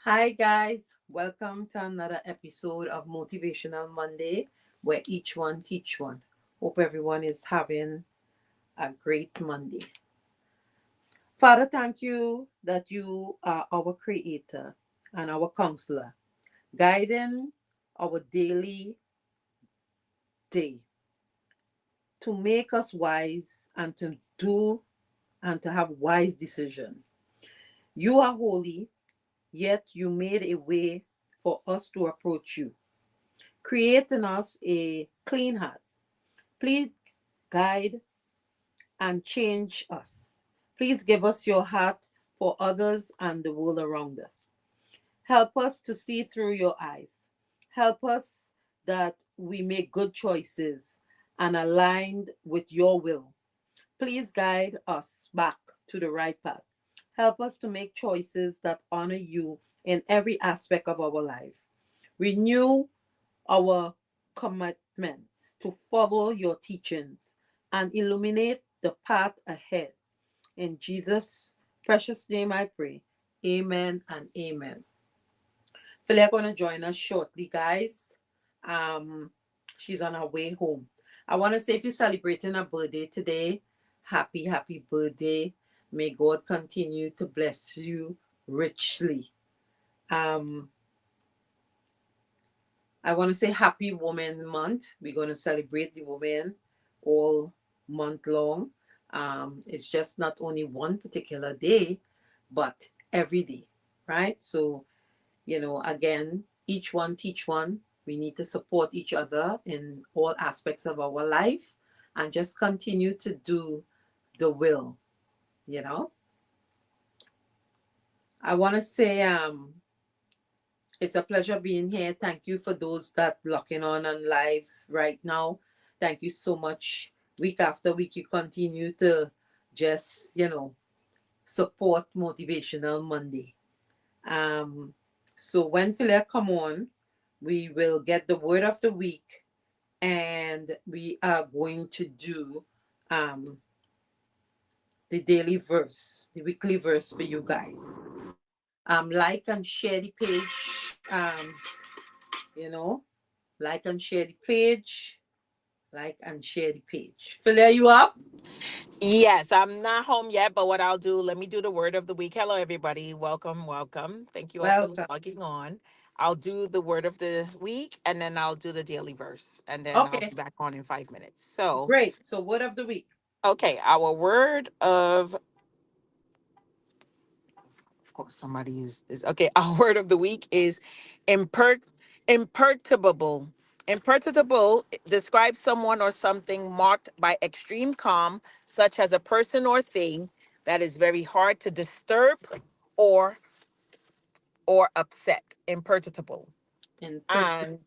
Hi, guys. Welcome to another episode of Motivational Monday, where each one teach one. Hope everyone is having a great Monday. Father, thank you that you are our creator and our counselor, guiding our daily day to make us wise and to do and to have wise decision. You are holy, yet you made a way for us to approach you. Create in us a clean heart. Please guide and change us. Please give us your heart for others and the world around us. Help us to see through your eyes. Help us that we make good choices and aligned with your will. Please guide us back to the right path. Help us to make choices that honor you in every aspect of our life. Renew our commitments to follow your teachings and illuminate the path ahead. In Jesus' precious name I pray. Amen and amen. Philia going to join us shortly, guys. Um, she's on her way home. I want to say if you're celebrating a birthday today, happy birthday. May God continue to bless you richly. Um, I want to say Happy Women Month. We're going to celebrate the women all month long. It's just not only one particular day, but every day, right? So, again, each one teach one. We need to support each other in all aspects of our life and just continue to do the will, you know. I want to say it's a pleasure being here. Thank you for those that locking on live right now. Thank you so much. Week after week, you continue to just, support Motivational Monday. Um, so when Philia come on, we will get the word of the week and we are going to do um, the daily verse, the weekly verse for you guys. Like and share the page. You know, like and share the page. Like and share the page. Philia, you up? Yes, I'm not home yet, but what I'll do, let me do the word of the week. Hello, everybody. Welcome, welcome. Thank you all for Welcome. logging on. I'll do the word of the week and then I'll do the daily verse and then I'll Okay, be back on in 5 minutes. So, great. So, word of the week. okay, our word of course, somebody is okay. Our word of the week is impert, imperturbable. Imperturbable describes someone or something marked by extreme calm, such as a person or thing that is very hard to disturb or upset. Imperturbable. Imperturbable. And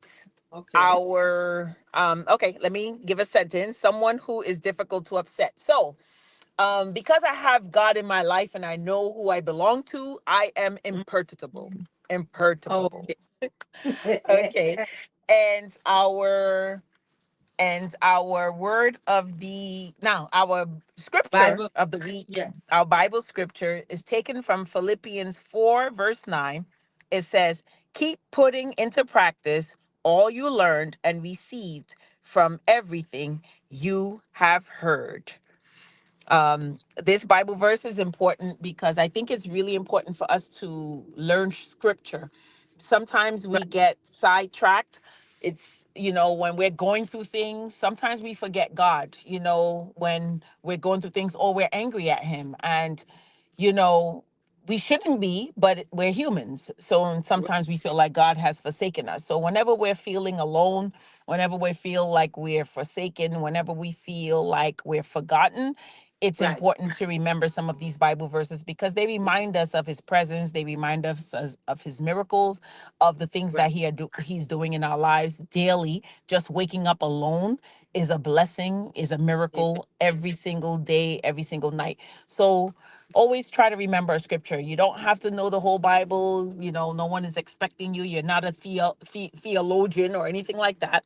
Okay. our okay, let me give a sentence. Someone who is difficult to upset. So because I have God in my life and I know who I belong to, I am imperturbable. Imperturbable. Okay. Okay. And our word of the now our scripture Bible. of the week, Yes. our Bible scripture is taken from Philippians 4 verse 9. It says, keep putting into practice all you learned and received from everything you have heard. This Bible verse is important because I think it's really important for us to learn scripture. Sometimes Right. we get sidetracked. It's, when we're going through things, sometimes we forget God, when we're going through things or we're angry at Him. And, you know, we shouldn't be, but we're humans. So and sometimes we feel like God has forsaken us. So whenever we're feeling alone, whenever we feel like we're forsaken, whenever we feel like we're forgotten, it's Right. important to remember some of these Bible verses because they remind us of his presence. They remind us of his miracles, of the things Right. that he's doing in our lives daily. Just waking up alone is a blessing, is a Amen. miracle every single day, every single night. So always try to remember a scripture. You don't have to know the whole Bible. No one is expecting you. You're not a theologian or anything like that.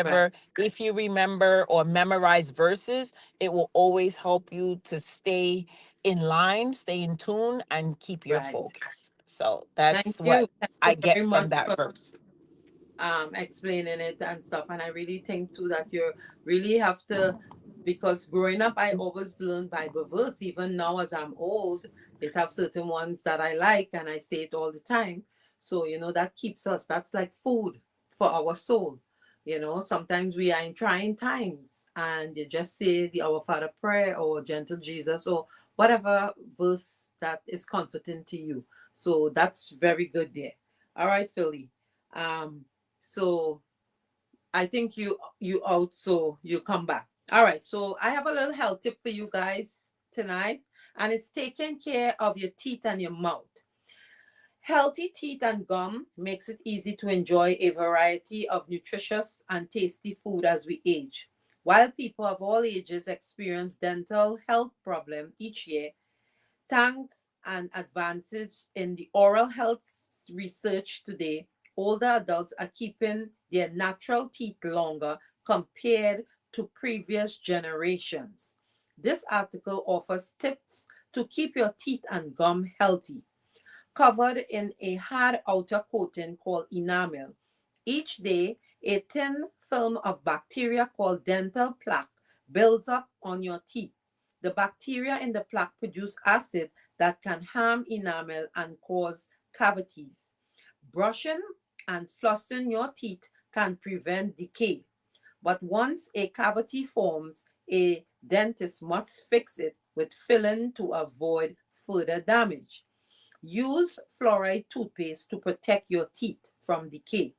Right. However, if you remember or memorize verses, it will always help you to stay in line, stay in tune, and keep your Right. focus. So Thank that's you. what Thank you I very get much from that for verse. explaining it and stuff. And I really think too that you really have to, because growing up I always learned Bible verse. Even now as I'm old, it have certain ones that I like and I say it all the time. So that keeps us. That's like food for our soul. Sometimes we are in trying times and you just say the Our Father prayer or Gentle Jesus or whatever verse that is comforting to you. So that's very good there. All right, Philly. um so I think you out, so you come back. All right. So I have a little health tip for you guys tonight, and it's taking care of your teeth and your mouth. Healthy teeth and gum makes it easy to enjoy a variety of nutritious and tasty food as we age. While people of all ages experience dental health problems each year, thanks and advances in the oral health research today, older adults are keeping their natural teeth longer compared to previous generations. This article offers tips to keep your teeth and gum healthy, covered in a hard outer coating called enamel. Each day, a thin film of bacteria called dental plaque builds up on your teeth. The bacteria in the plaque produce acid that can harm enamel and cause cavities. Brushing and flossing your teeth can prevent decay. But once a cavity forms, a dentist must fix it with filling to avoid further damage. Use fluoride toothpaste to protect your teeth from decay,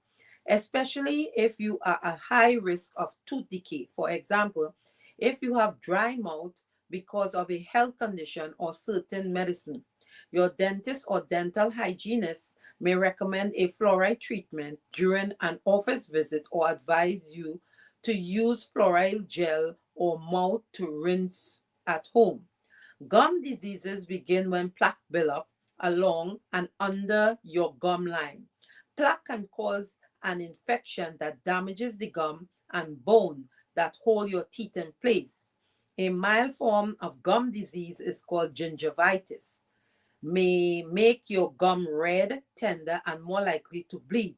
especially if you are at high risk of tooth decay. For example, if you have dry mouth because of a health condition or certain medicine. Your dentist or dental hygienist may recommend a fluoride treatment during an office visit or advise you to use fluoride gel or mouth to rinse at home. Gum diseases begin when plaque build up along and under your gum line. Plaque can cause an infection that damages the gum and bone that hold your teeth in place. A mild form of gum disease is called gingivitis. May make your gum red, tender, and more likely to bleed.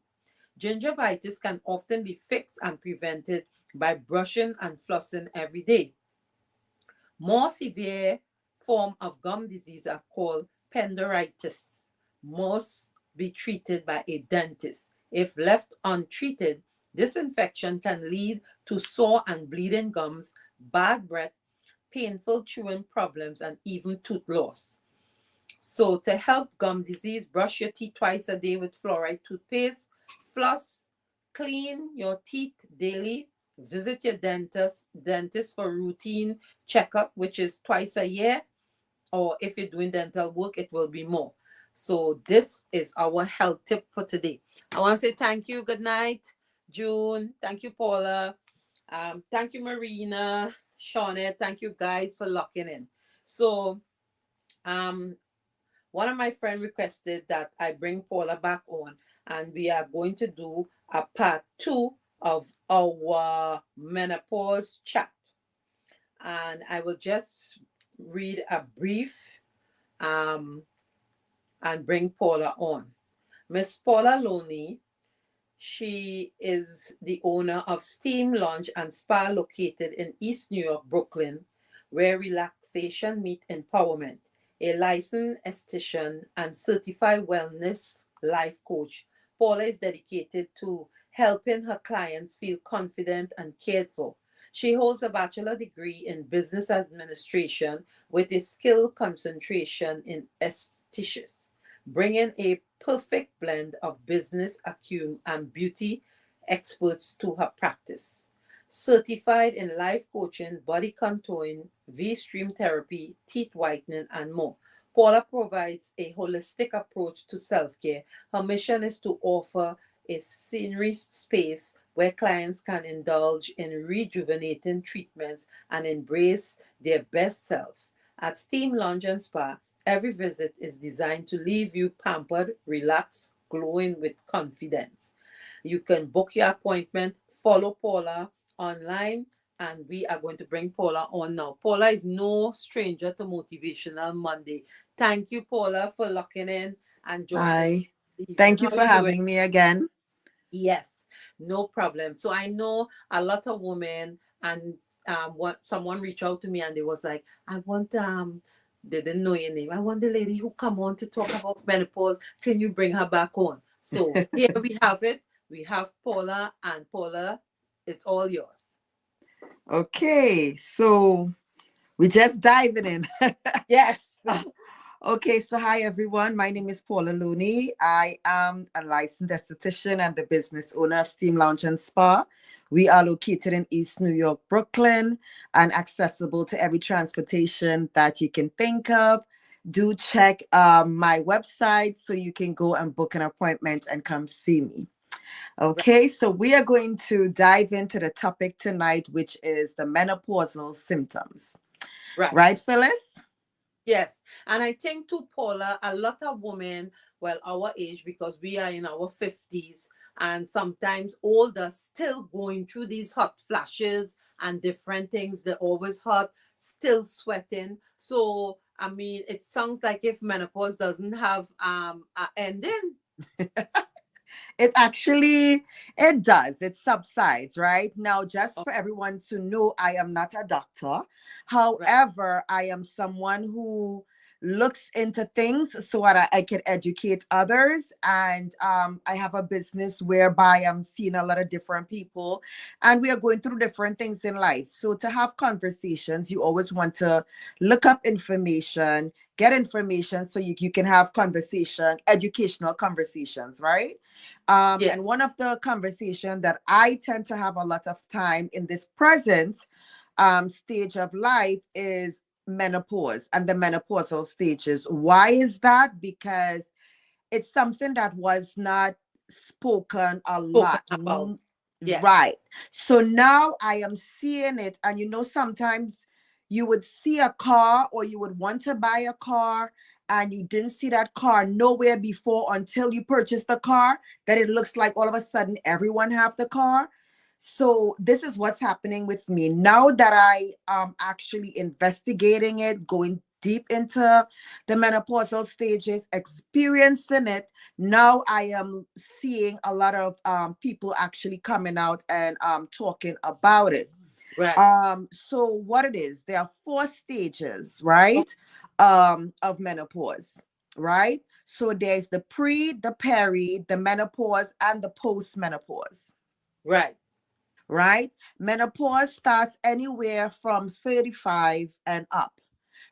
Gingivitis can often be fixed and prevented by brushing and flossing every day. More severe form of gum disease are called penderitis. Must be treated by a dentist. If left untreated, this infection can lead to sore and bleeding gums, bad breath, painful chewing problems, and even tooth loss. So to help gum disease, brush your teeth twice a day with fluoride toothpaste, floss, clean your teeth daily, visit your dentist for routine checkup, which is twice a year, or if you're doing dental work, it will be more. So this is our health tip for today. I want to say thank you. Good night, June. Thank you, Paula. Thank you, Marina, Shauna. Thank you guys for locking in. So um, one of my friend requested that I bring Paula back on, and we are going to do a part two of our menopause chat. And I will just read a brief um, and bring Paula on. Miss Paula Loney, she is the owner of Steam Lounge and Spa located in East New York, Brooklyn, where relaxation meets empowerment. A licensed esthetician and certified wellness life coach, Paula is dedicated to helping her clients feel confident and cared for. She holds a bachelor degree in business administration with a skill concentration in aesthetics, bringing a perfect blend of business acumen and beauty experts to her practice. Certified in life coaching, body contouring, V stream therapy, teeth whitening, and more. Paula provides a holistic approach to self care. Her mission is to offer a scenery space where clients can indulge in rejuvenating treatments and embrace their best self. At Steam Lounge and Spa, every visit is designed to leave you pampered, relaxed, glowing with confidence. You can book your appointment, follow Paula online, and we are going to bring Paula on now. Paula is no stranger to Motivational Monday. Thank you, Paula, for locking in and Joanne is Hi. leaving. Thank How you are for you doing? having me again. Yes, no problem. So I know a lot of women, and what someone reached out to me and they was like, I want they didn't know your name. I want the lady who come on to talk about menopause. Can you bring her back on? So here we have it. We have Paula, and Paula, it's all yours. Okay, so we're just diving in. Yes. Okay, so hi everyone. My name is Paula Looney. I am a licensed esthetician and the business owner of Steam Lounge and Spa. We are located in East New York, Brooklyn, and accessible to every transportation that you can think of. Do check my website so you can go and book an appointment and come see me. Right. Okay, so we are going to dive into the topic tonight, which is the menopausal symptoms. Right. Right, Phyllis? Yes, and I think to Paula, a lot of women, well, our age, because we are in our 50s and sometimes older, still going through these hot flashes and different things. They're always hot, still sweating. So, I mean, it sounds like if menopause doesn't have an ending. It actually, it does. It subsides, right? Now, just Oh, for everyone to know, I am not a doctor. right. However, I am someone who looks into things so that I can educate others. And I have a business whereby I'm seeing a lot of different people and we are going through different things in life. So to have conversations, you always want to look up information, get information so you can have conversation, educational conversations, right? And Yes. one of the conversation that I tend to have a lot of time in this present stage of life is menopause and the menopausal stages. Why is that? Because it's something that was not spoken a Spoken lot. about. Yes. Right. So now I am seeing it. And sometimes you would see a car or you would want to buy a car and you didn't see that car nowhere before until you purchased the car, that it looks like all of a sudden everyone have the car. So this is what's happening with me now that I am actually investigating it, going deep into the menopausal stages, experiencing it. Now I am seeing a lot of people actually coming out and talking about it. Right. So what it is, there are four stages, right, of menopause, right? So there's the pre, the peri, the menopause, and the post menopause, Right. right? Menopause starts anywhere from 35 and up,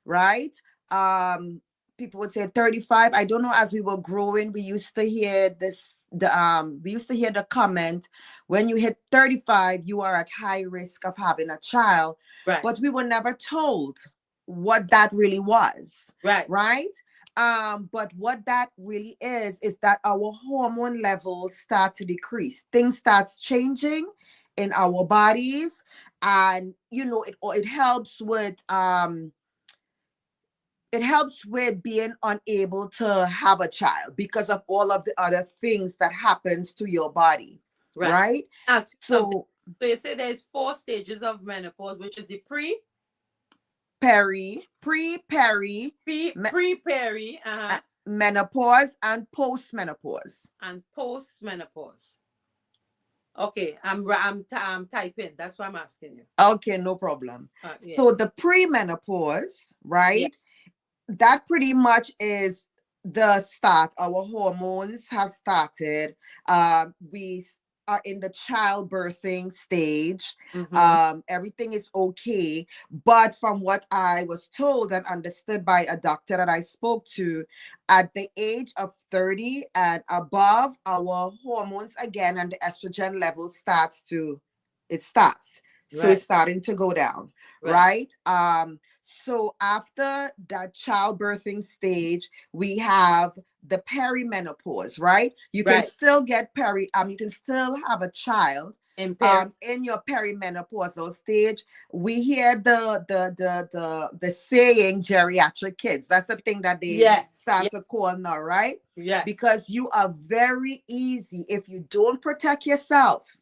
right? Um, People would say 35. I don't know, as we were growing, we used to hear the comment, when you hit 35, you are at high risk of having a child. Right. But we were never told what that really was, Right. right? But what that really is that our hormone levels start to decrease. Things starts changing in our bodies, and it helps with being unable to have a child because of all of the other things that happens to your body, Right. right? Ask you something. So So you say there's four stages of menopause, which is the peri, pre-peri, menopause, and postmenopause. and post-menopause. Okay, I'm typing. That's why I'm asking you. Okay, no problem. Yeah. So the premenopause, Yeah. right? That pretty much is the start. Our hormones have started. We are in the childbirthing stage. Mm-hmm. Everything is okay. But from what I was told and understood by a doctor that I spoke to, at the age of 30 and above, our hormones again and the estrogen level starts. So it's Right. starting to go down, Right. right? So after that childbirthing stage, we have the perimenopause, right? You can Right. still get you can still have a child Impaired. in your perimenopausal stage. We hear the saying geriatric kids. That's the thing that they Yes. start Yes. to call now, right? Yes. Because you are very easy if you don't protect yourself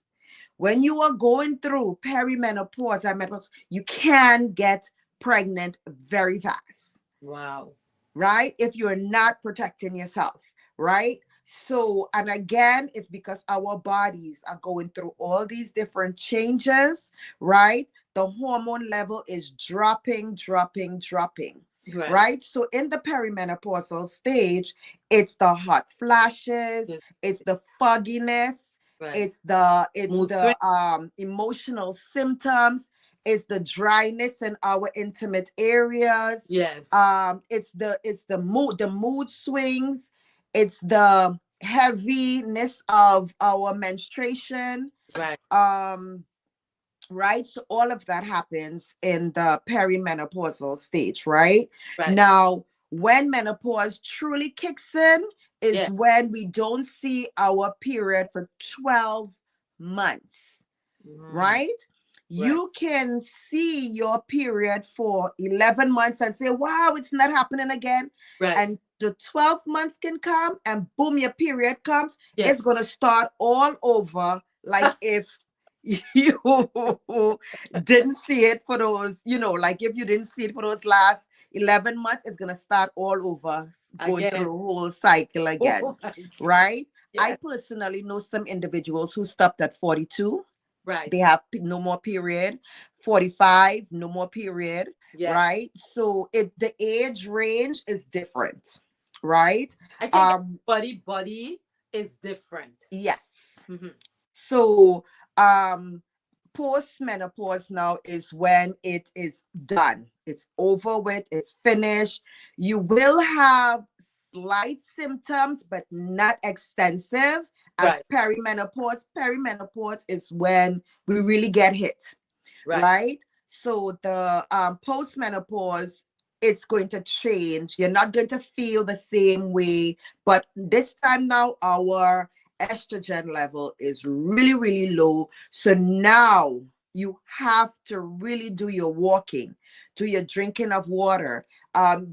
when you are going through perimenopause and menopause, you can get pregnant very fast, Wow. right? If you're not protecting yourself, right? So, and again, it's because our bodies are going through all these different changes, right? The hormone level is dropping, dropping, dropping, Right. right? So, in the perimenopausal stage, it's the hot flashes, Yes. it's the fogginess, Right. it's Mood swing. the emotional symptoms, it's the dryness in our intimate areas, Yes. it's the mood swings, it's the heaviness of our menstruation, Right. um right? So all of that happens in the perimenopausal stage, right? Right. Now, when menopause truly kicks in is Yeah. when we don't see our period for 12 months, Mm. right? Right. You can see your period for 11 months and say, wow, it's not happening again. Right. And the 12th month can come and boom, your period comes. Yeah. It's going to start all over like if you didn't see it for those, like if you didn't see it for those last 11 months, it's going to start all over, going through Again. the whole cycle again, Oh my God. right? I Yes. personally know some individuals who stopped at 42. Right. They have no more period. 45, no more period, Yes. right? So the age range is different, right? I think um body is different. yes. Hmm. So post menopause now is when it is done, it's over with, it's finished. You will have slight symptoms but not extensive as Right. perimenopause is when we really get hit, Right. right? So the postmenopause, it's going to change. You're not going to feel the same way, but this time now our estrogen level is really, really low. So now you have to really do your walking, do your drinking of water,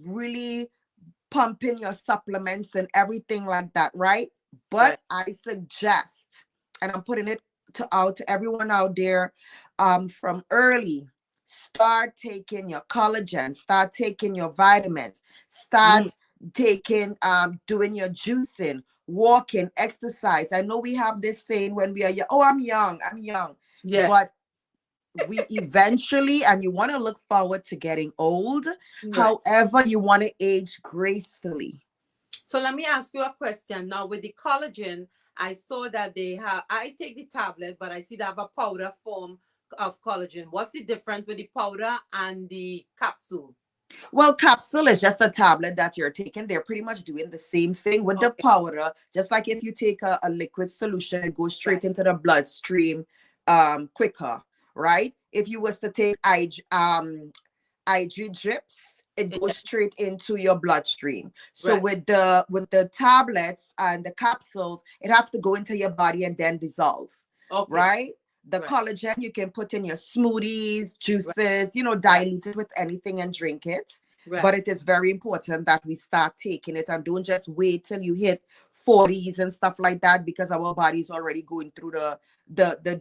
really pump in your supplements and everything like that, right? Right. But I suggest, and I'm putting it to everyone out there, from early, start taking your collagen, start taking your vitamins, Mm. start taking doing your juicing, walking, exercise. I know we have this saying when we are young, oh, I'm young, but Yes. we eventually, and you want to look forward to getting old. Right. However, you want to age gracefully. So let me ask you a question now. With the collagen, I saw that they have. I take the tablet, but I see they have a powder form of collagen. What's the difference with the powder and the capsule? Well, capsule is just a tablet that you're taking. They're pretty much doing the same thing with the Okay. powder. Just like if you take a liquid solution, it goes Right. straight into the bloodstream quicker, right? If you was to take IG drips, it Yeah. goes straight into your bloodstream. So Right. with the tablets and the capsules, it have to go into your body and then dissolve, Okay. right? The Right. collagen you can put in your smoothies, Right. juices, Right. dilute it with anything and drink it. Right. But it is very important that we start taking it and don't just wait till you hit 40s and stuff like that, because our body's already going through the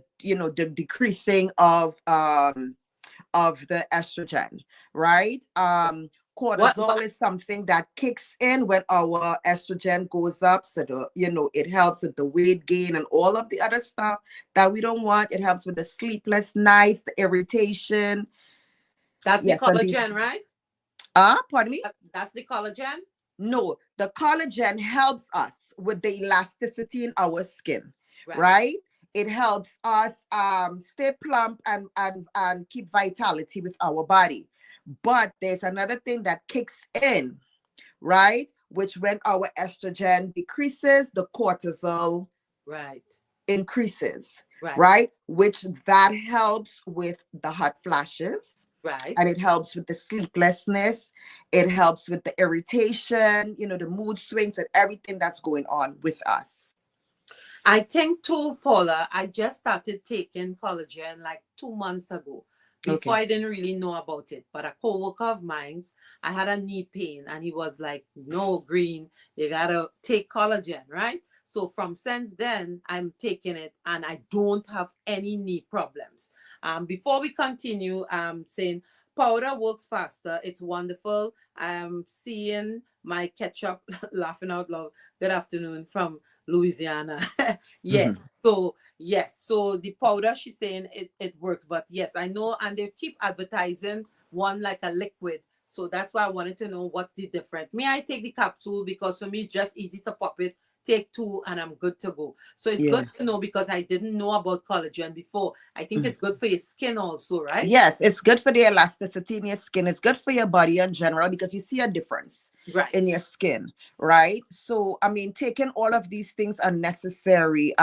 decreasing of the estrogen, right? What? Cortisol is something that kicks in when our estrogen goes up. So it helps with the weight gain and all of the other stuff that we don't want. It helps with the sleepless nights, the irritation. That's the Yes, and these collagen, right? pardon me? That's the collagen. No, the collagen helps us with the elasticity in our skin, Right. right? It helps us stay plump and keep vitality with our body. But there's another thing that kicks in, right? Which when our estrogen decreases, the cortisol Right. increases, Right. right? Which that helps with the hot flashes, Right. and it helps with the sleeplessness. It helps with the irritation, the mood swings and everything that's going on with us. I think too, Paula, I just started taking collagen like 2 months ago. Before Okay. I didn't really know about it. But a coworker of mine's, I had a knee pain and he was like, no, Green, you gotta take collagen, right? So from since then, I'm taking it and I don't have any knee problems. Before we continue, saying powder works faster. It's wonderful. I'm seeing my ketchup, laughing out loud. Good afternoon from Louisiana. Yeah. Mhm. So yes, so the powder she's saying it works, but yes, I know, and they keep advertising one like a liquid. So that's why I wanted to know what's the difference. Me, I take the capsule because for me it's just easy to pop it, take two, and I'm good to go. So it's Yeah. good to know because I didn't know about collagen before. I think Mhm. it's good for your skin also, right? Yes, it's good for the elasticity in your skin. It's good for your body in general because you see a difference Right. in your skin, right? So, I mean, taking all of these things are necessary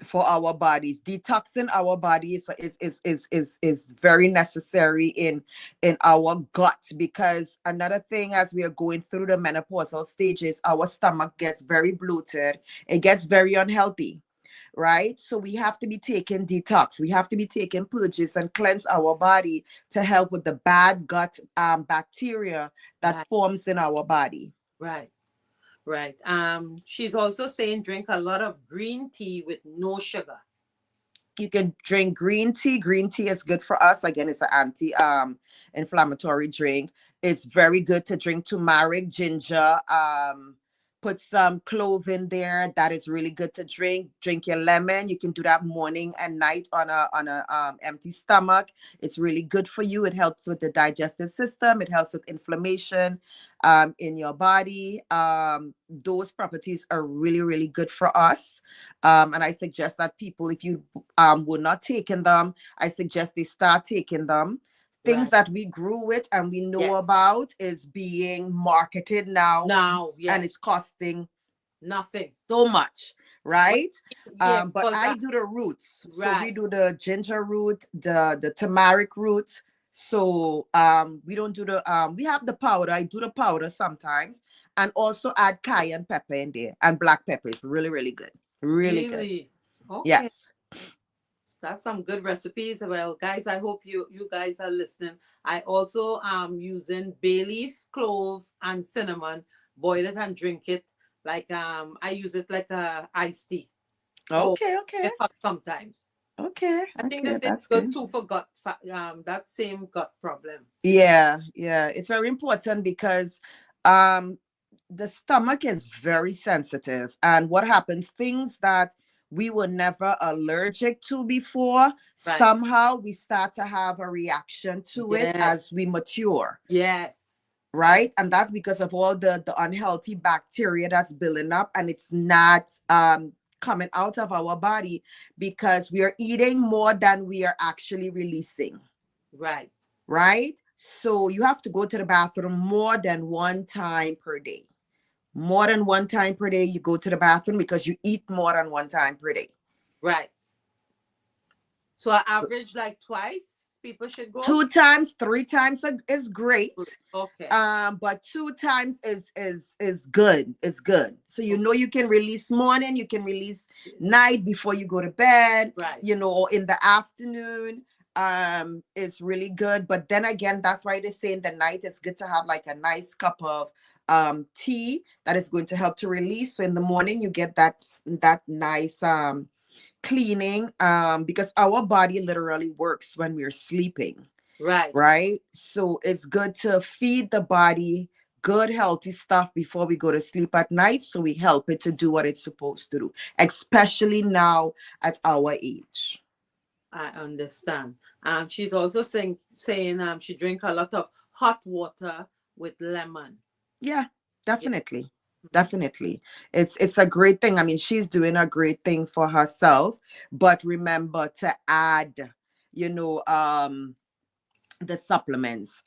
for our bodies. Detoxing our body is very necessary in our gut, because another thing, as we are going through the menopausal stages, our stomach gets very bloated, it gets very unhealthy, right? So we have to be taking detox, we have to be taking purges and cleanse our body to help with the bad gut bacteria that Right. forms in our body. Right. Right. She's also saying drink a lot of green tea with no sugar. You can drink green tea. Green tea is good for us. Again, it's an anti inflammatory drink. It's very good to drink turmeric, ginger, put some clove in there. That is really good to drink. Drink your lemon. You can do that morning and night on a empty stomach. It's really good for you. It helps with the digestive system. It helps with inflammation in your body. Those properties are really, really good for us. And I suggest that people, if you were not taking them, I suggest they start taking them. Things Right. that we grew with and we know Yes. about is being marketed now, Now, and yes. it's costing Nothing. so much, Well, right? yeah, But because I do the roots. So we right. do the ginger root, the turmeric root. So we don't do the we have the powder. I do the powder sometimes, and also add cayenne pepper in there, and black pepper is really, really good. Really good. Really. Okay. Yes. That's some good recipes. Well, guys, I hope you guys are listening. I also am using bay leaf, clove, and cinnamon. Boil it and drink it. Like I use it like a iced tea. Oh, Okay, okay. it hot sometimes. Okay, I think okay, this is that's good good. too for that same gut problem. Yeah, yeah. It's very important because um the stomach is very sensitive, and what happens, things that we were never allergic to before, Right. somehow we start to have a reaction to it Yes. as we mature, Yes. right? And that's because of all the unhealthy bacteria that's building up, and it's not coming out of our body because we are eating more than we are actually releasing, Right. right? So you have to go to the bathroom more than one time per day. More than one time per day, you go to the bathroom because you eat more than one time per day. Right. So I average like twice people should go. 2 times, 3 times is great. Okay. But 2 times is good. It's good. So you Okay. know you can release morning, you can release night before you go to bed, Right. or in the afternoon. It's really good. But then again, that's why they say in the night it's good to have like a nice cup of tea that is going to help to release. So in the morning you get that nice cleaning, because our body literally works when we're sleeping, Right. right? So it's good to feed the body good healthy stuff before we go to sleep at night, so we help it to do what it's supposed to do, especially now at our age. I understand. She's also saying she drink a lot of hot water with lemon. Yeah, Yeah. definitely. Mhm. Definitely. It's a great thing. I mean, she's doing a great thing for herself, but remember to add, you know, the supplements.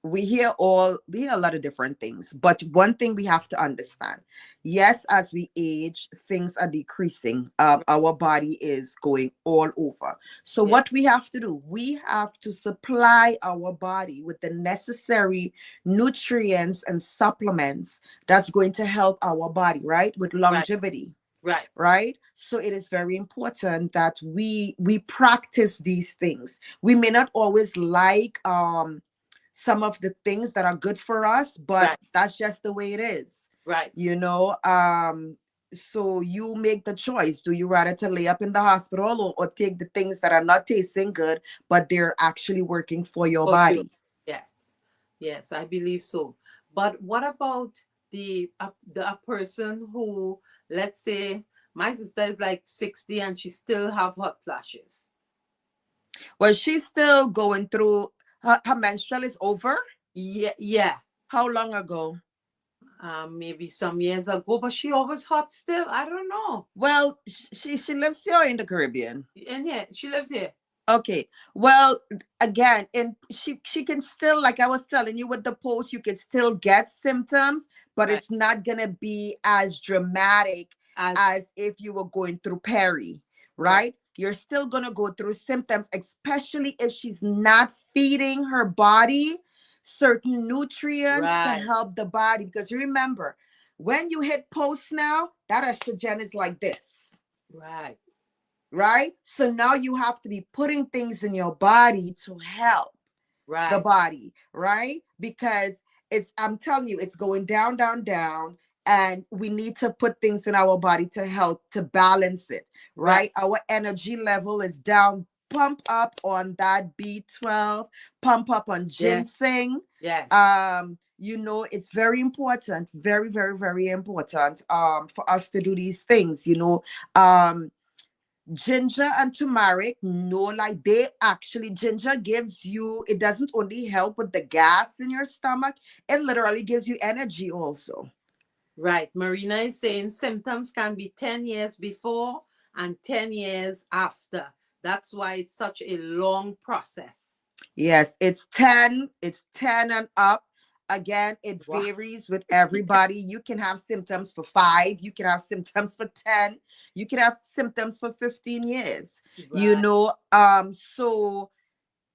We hear a lot of different things, but one thing we have to understand, yes, as we age, things are decreasing. Our body is going all over. So Yeah. what we have to do, we have to supply our body with the necessary nutrients and supplements that's going to help our body, right, with Right. longevity, Right. right? So it is very important that we practice these things. We may not always like some of the things that are good for us, but Right. that's just the way it is, Right. you know so you make the choice. Do you rather to lay up in the hospital, or take the things that are not tasting good but they're actually working for your For you. body? Yes. Yes, I believe so. But what about a person who, let's say, my sister is like 60 and she still have hot flashes? Well, she's still going through her menstrual is over. Yeah, yeah. How long ago? Maybe some years ago, but she always hot still. I don't know. Well, she lives here in the Caribbean. And yeah, she lives here. Okay. Well, again, and she can still, like I was telling you with the post, you can still get symptoms, but Right. it's not gonna be as dramatic As as if you were going through peri, right, right? You're still gonna go through symptoms, especially if she's not feeding her body certain nutrients to right, help the body. Because you remember, when you hit post now, that estrogen is like this, right, right? So now you have to be putting things in your body to help the right, body, right? Because I'm telling you, it's going down, down, down. And we need to put things in our body to help to balance it, right. right? Our energy level is down. Pump up on that B12, pump up on Yes, ginseng. yes. It's very important, very, very, very important for us to do these things, ginger and turmeric, no, like they actually, ginger gives you, it doesn't only help with the gas in your stomach, it literally gives you energy also. Right. Marina is saying symptoms can be 10 years before and 10 years after. That's why it's such a long process. Yes, it's 10 and up. Again, it Wow. varies with everybody. You can have symptoms for 5, you can have symptoms for 10, you can have symptoms for 15 years, Right, so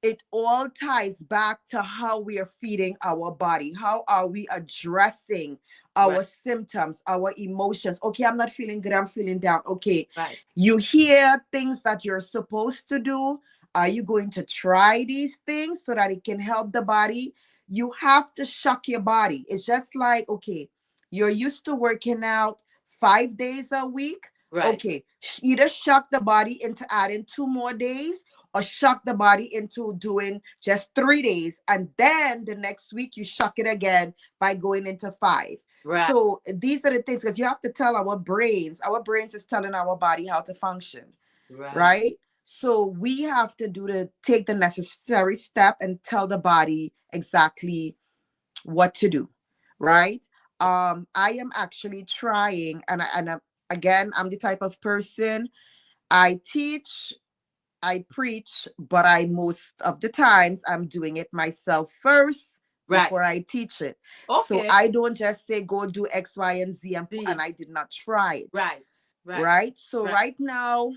it all ties back to how we are feeding our body. How are we addressing right, our symptoms, our emotions? Okay, I'm not feeling good. I'm feeling down. Okay, right, you hear things that you're supposed to do. Are you going to try these things so that it can help the body? You have to shock your body. It's just like, okay, you're used to working out 5 days a week. right, Okay, either shock the body into adding 2 more days or shock the body into doing just 3 days. And then the next week, you shock it again by going into 5. right, So these are the things because you have to tell our brains is telling our body how to function, right. right? So we have to take the necessary step and tell the body exactly what to do, right? I am actually trying, again, I'm the type of person I teach, I preach, but I most of the times I'm doing it myself first Right. before I teach it. So Okay. I don't just say go do X, Y, and Z and See. I did not try it. Right, right, Right. So right. right now,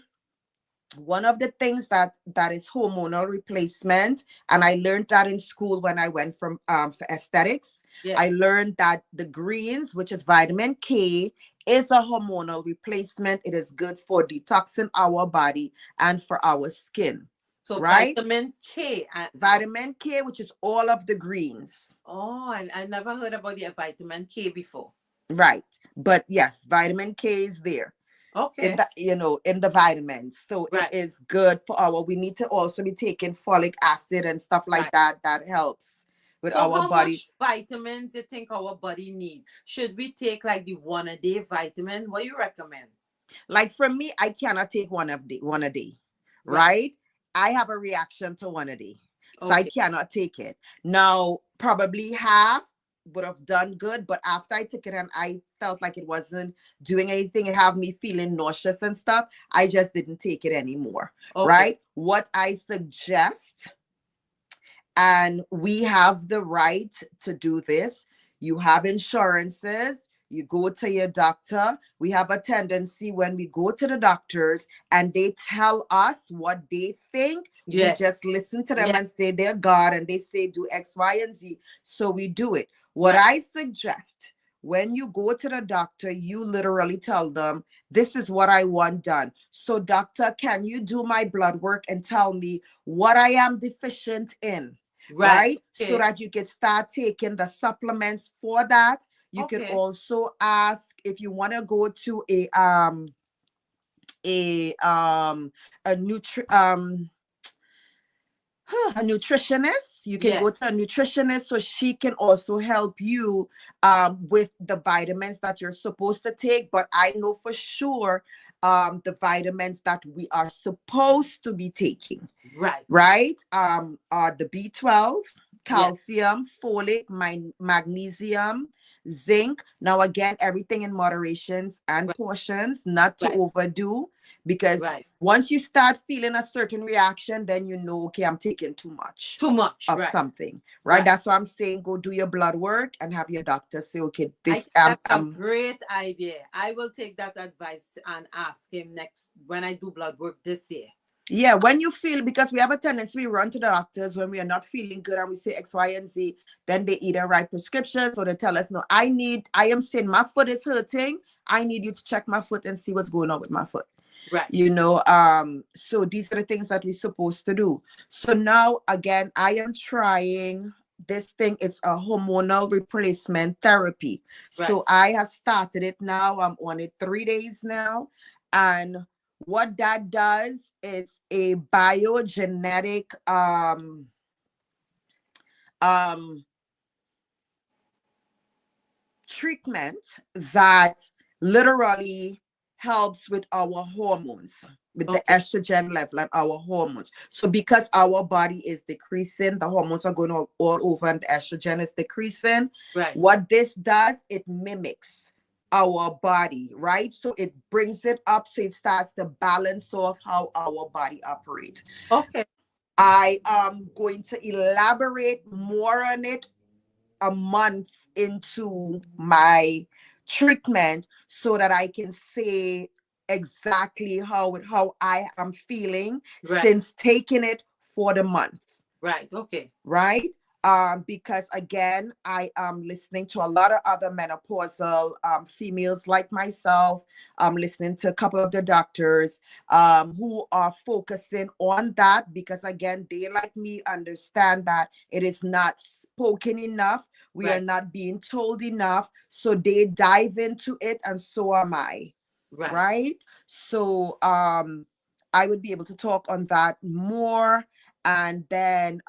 one of the things that is hormonal replacement, and I learned that in school when I went from for aesthetics. Yeah. I learned that the greens, which is vitamin K, is a hormonal replacement. It is good for detoxing our body and for our skin, So right? vitamin K. Vitamin K, which is all of the greens, Oh, I never heard about the vitamin K before. right? But yes, vitamin K is there in Okay. the vitamins, so it Right, is good for our, we need to also be taking folic acid and stuff like right. that helps with So our how body. much vitamins you think our body need? Should we take like the one a day vitamin? What you recommend? Like for me, I cannot take one a day, Right. right? I have a reaction to one a day, so I Okay. cannot take it. Now, probably half would have done good, but after I took it and I felt like it wasn't doing anything, it had me feeling nauseous and stuff, I just didn't take it anymore, Okay. right? What I suggest, and we have the right to do this. You have insurances. You go to your doctor. We have a tendency when we go to the doctors and they tell us what they think, we Yes. just listen to them Yes. and say they're God and they say do X, Y, and Z. So we do it. What Right. I suggest, when you go to the doctor, you literally tell them, this is what I want done. So, doctor, can you do my blood work and tell me what I am deficient in? Right. Right? So Okay. that you can start taking the supplements for that. You can Okay. also ask if you want to go to a nutri A nutritionist. You can go Yes. to a nutritionist so she can also help you with the vitamins that you're supposed to take. But I know for sure the vitamins that we are supposed to be taking, Right. right? Are the B12, Yes. calcium, folate, magnesium, zinc. Now, again, everything in moderations and Right. portions, not to Right. overdo, because Right. once you start feeling a certain reaction, then you know, okay, I'm taking too much Too much. of Right. something, right? Right. That's why I'm saying go do your blood work and have your doctor say, okay, I this think that's a great idea. I will take that advice and ask him next when I do blood work this year. yeah, when you feel, because we have a tendency, we run to the doctors when we are not feeling good and we say X, Y, and Z, then they either write prescriptions or they tell us, no, I am saying my foot is hurting. I need you to check my foot and see what's going on with my foot. Right. So these are the things that we're supposed to do. So now again, I am trying this thing. It's a hormonal replacement therapy. Right. So I have started it now. I'm on it 3 days now. And what that does is a biogenetic um treatment that literally helps with our hormones, with the Okay. estrogen level and our hormones. So because our body is decreasing, the hormones are going all over and the estrogen is decreasing. Right. What this does, it mimics our body, right? So it brings it up, so it starts to balance off how our body operates. Okay. I am going to elaborate more on it a month into my treatment so that I can say exactly how I am feeling Right. since taking it for the month, Right. Okay. right? Because again, I am listening to a lot of other menopausal females like myself. I'm listening to a couple of the doctors who are focusing on that because, again, they, like me, understand that it is not spoken enough. We are Right. not being told enough. So they dive into it, and so am I, Right. right? So I would be able to talk on that more. And then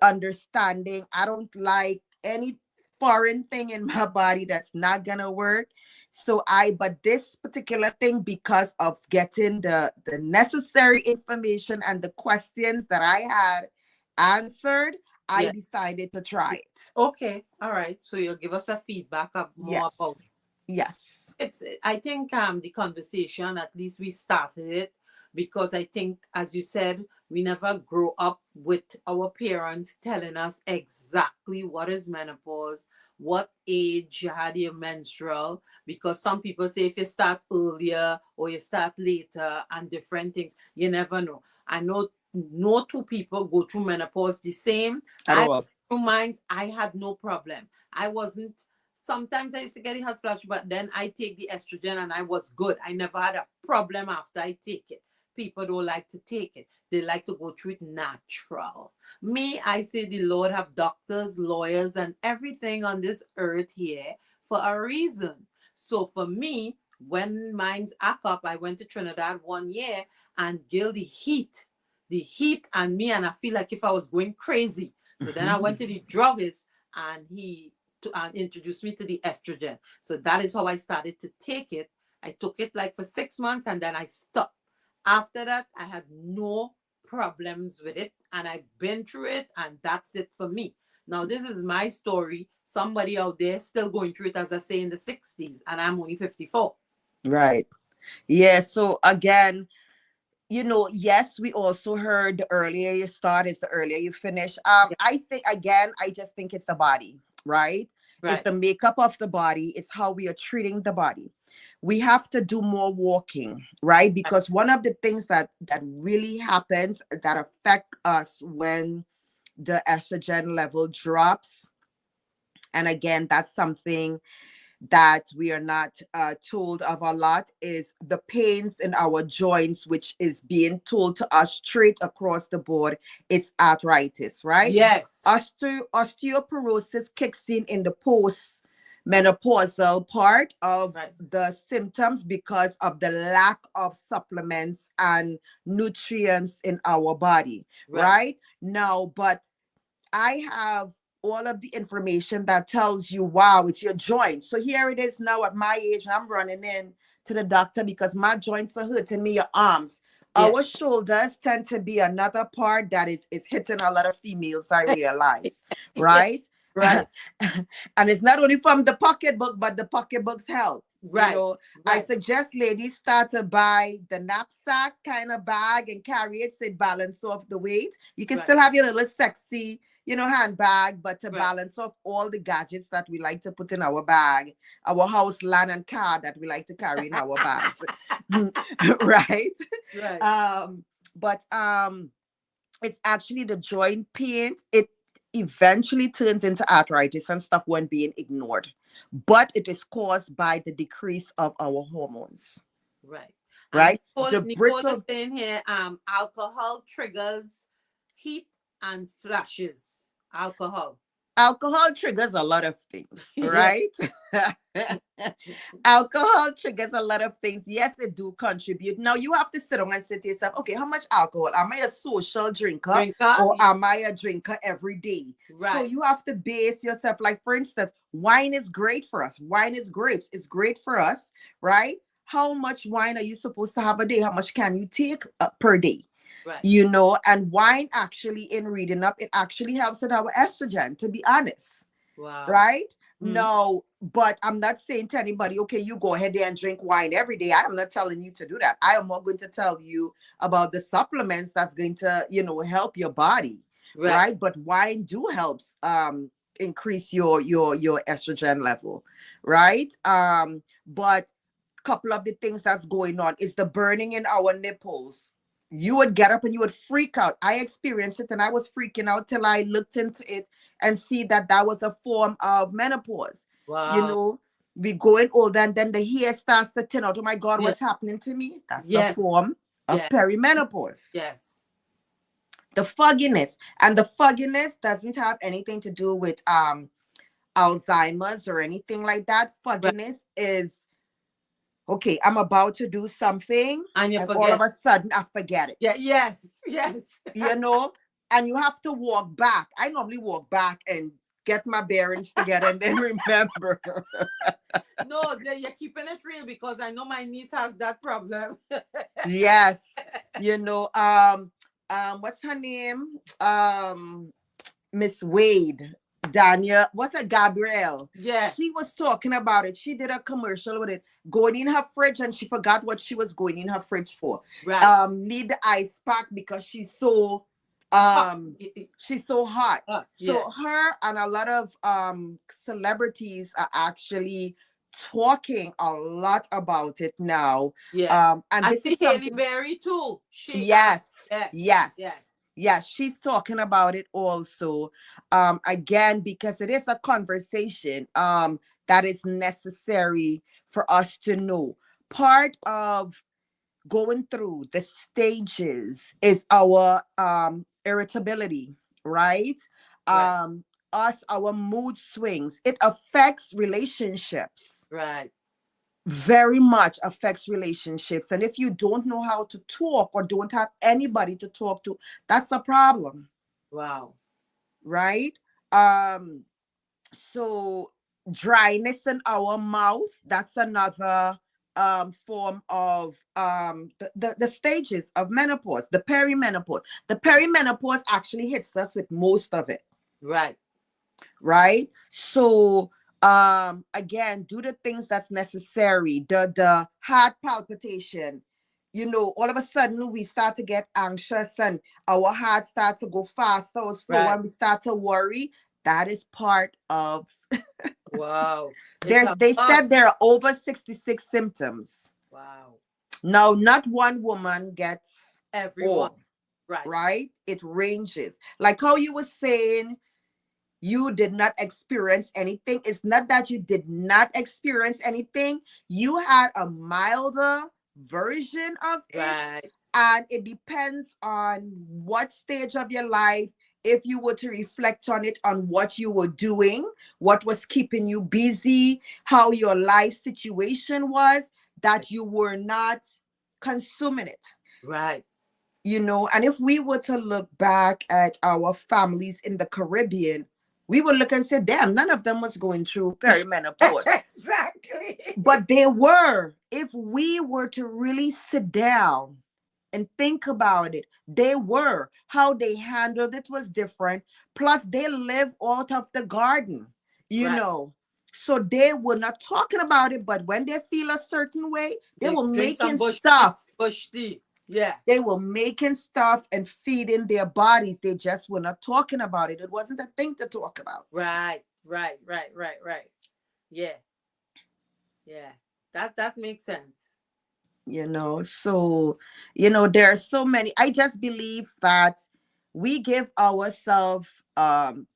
understanding I don't like any foreign thing in my body that's not gonna work. So but this particular thing, because of getting the necessary information and the questions that I had answered, I Yeah. decided to try it. Okay. All right. So you'll give us a feedback of more about Yes. Yes. it's. I think the conversation, at least we started it, because I think, as you said, we never grow up with our parents telling us exactly what is menopause, what age you had your menstrual, because some people say if you start earlier or you start later and different things, you never know. I know no two people go through menopause the same. At I all. through mine, I had no problem. I wasn't. Sometimes I used to get a hot flash, but then I take the estrogen and I was good. I never had a problem after I take it. People don't like to take it. They like to go through it natural. Me, I say the Lord have doctors, lawyers, and everything on this earth here for a reason. So for me, when mine's act up, I went to Trinidad 1 year and Gil the heat and me, and I feel like if I was going crazy. So then I went to the druggist and he introduced me to the estrogen. So that is how I started to take it. I took it like for 6 months and then I stopped. After that, I had no problems with it and I've been through it and that's it for me. Now, this is my story. Somebody out there still going through it, as I say, in the 60s, and I'm only 54. Right. Yeah. So again, yes, we also heard the earlier you start is the earlier you finish. Yeah, I think, again, I just think it's the body, right? It's right, the makeup of the body. It's how we are treating the body. We have to do more walking, right? right. Because one of the things that really happens that affect us when the estrogen level drops, and again, that's something that we are not told of a lot, is the pains in our joints, which is being told to us straight across the board. It's arthritis, right? Yes, Osteoporosis kicks in the post menopausal part of Right. the symptoms because of the lack of supplements and nutrients in our body, Right. right? Now, but I have all of the information that tells you, wow, it's your joints. So here it is now at my age. I'm running in to the doctor because my joints are hurting me, your arms. Yeah. Our shoulders tend to be another part that is hitting a lot of females, I realize, Yeah. right? Right. And it's not only from the pocketbook, but the pocketbook's help. Right. I Right. suggest ladies start to buy the knapsack kind of bag and carry it so it balance off the weight. You can Right. still have your little sexy, handbag, but to Right. balance off all the gadgets that we like to put in our bag, our house, land, and car that we like to carry in our bags, right? Right. But it's actually the joint pain. It eventually turns into arthritis and stuff when being ignored, but it is caused by the decrease of our hormones, Right. And right? Nicole, The Nicole is brittle saying here, alcohol triggers heat and flashes. Alcohol. alcohol triggers a lot of things, Yeah. right? Alcohol triggers a lot of things. Yes, it do contribute. Now you have to sit down and say to yourself, okay, how much alcohol? Am I a social drinker Drinker. or am I a drinker every day? So Right. you have to base yourself. Like for instance, wine is great for us. Wine is grapes. It's great for us, right? How much wine are you supposed to have a day? How much can you take per day? Right. And wine actually, in reading up, it actually helps with our estrogen, to be honest, Wow. right? Mm-hmm. No, but I'm not saying to anybody, okay, you go ahead there and drink wine every day. I'm not telling you to do that. I am not going to tell you about the supplements that's going to, help your body, Right. right? But wine do helps increase your estrogen level, right? But couple of the things that's going on is the burning in our nipples. You would get up and you would freak out. I experienced it and I was freaking out till I looked into it and see that that was a form of menopause. You Wow. know, we going older and then the hair starts to thin out. Oh my God, Yes. what's happening to me? That's a Yes. form of Yes. perimenopause. Yes. The fogginess. And the fogginess doesn't have anything to do with Alzheimer's or anything like that. Right. Fogginess is, okay, I'm about to do something, And you and all of forget. a sudden I forget it, Yeah. Yes. Yes. you know, and you have to walk back. I normally walk back and get my bearings together and then remember. No, you're keeping it real because I know my niece has that problem. Yes, what's her name? Miss Wade, Daniel, what's her, Gabrielle? Yeah. She was talking about it. She did a commercial with it, going in her fridge, and she forgot what she was going in her fridge for. Right. Need the ice pack because Hot. she's so hot. Yeah. So her and a lot of celebrities are actually talking a lot about it now. Yeah. And I this see is Haley something. Berry too. She Yes, yes. yes, Yes. yes. She's talking about it also. Again, because it is a conversation that is necessary for us to know. Part of going through the stages is our irritability, right? Right. Our mood swings. It affects relationships, Right. very much affects relationships. And if you don't know how to talk or don't have anybody to talk to, that's a problem, Wow. right? Um, so dryness in our mouth, that's another form of the stages of menopause, the perimenopause. The perimenopause actually hits us with most of it, Right. right? So again, do the things that's necessary. The heart palpitation, all of a sudden we start to get anxious and our heart starts to go faster or slow Right. and we start to worry. That is part of Wow. It's a they lot. said there are over 66 symptoms. Wow. Now, not one woman gets Everyone. all, Right. right? It ranges. Like how you were saying, you did not experience anything. It's not that you did not experience anything. You had a milder version of it. Right. And it depends on what stage of your life if you were to reflect on it, on what you were doing, what was keeping you busy, how your life situation was, that you were not consuming it. Right. And if we were to look back at our families in the Caribbean, we would look and say, damn, none of them was going through perimenopause. Exactly. But they were. If we were to really sit down and think about it, they were. How they handled it was different. Plus, they live out of the garden, you Right. know. So they were not talking about it, but when they feel a certain way, they They were drink some making bush tea. stuff. Bush tea. Yeah. They were making stuff and feeding their bodies. They just were not talking about it. It wasn't a thing to talk about. Right. Right. Right. Right. Right. Yeah. Yeah. That makes sense. So there are so many. I just believe that we give ourselves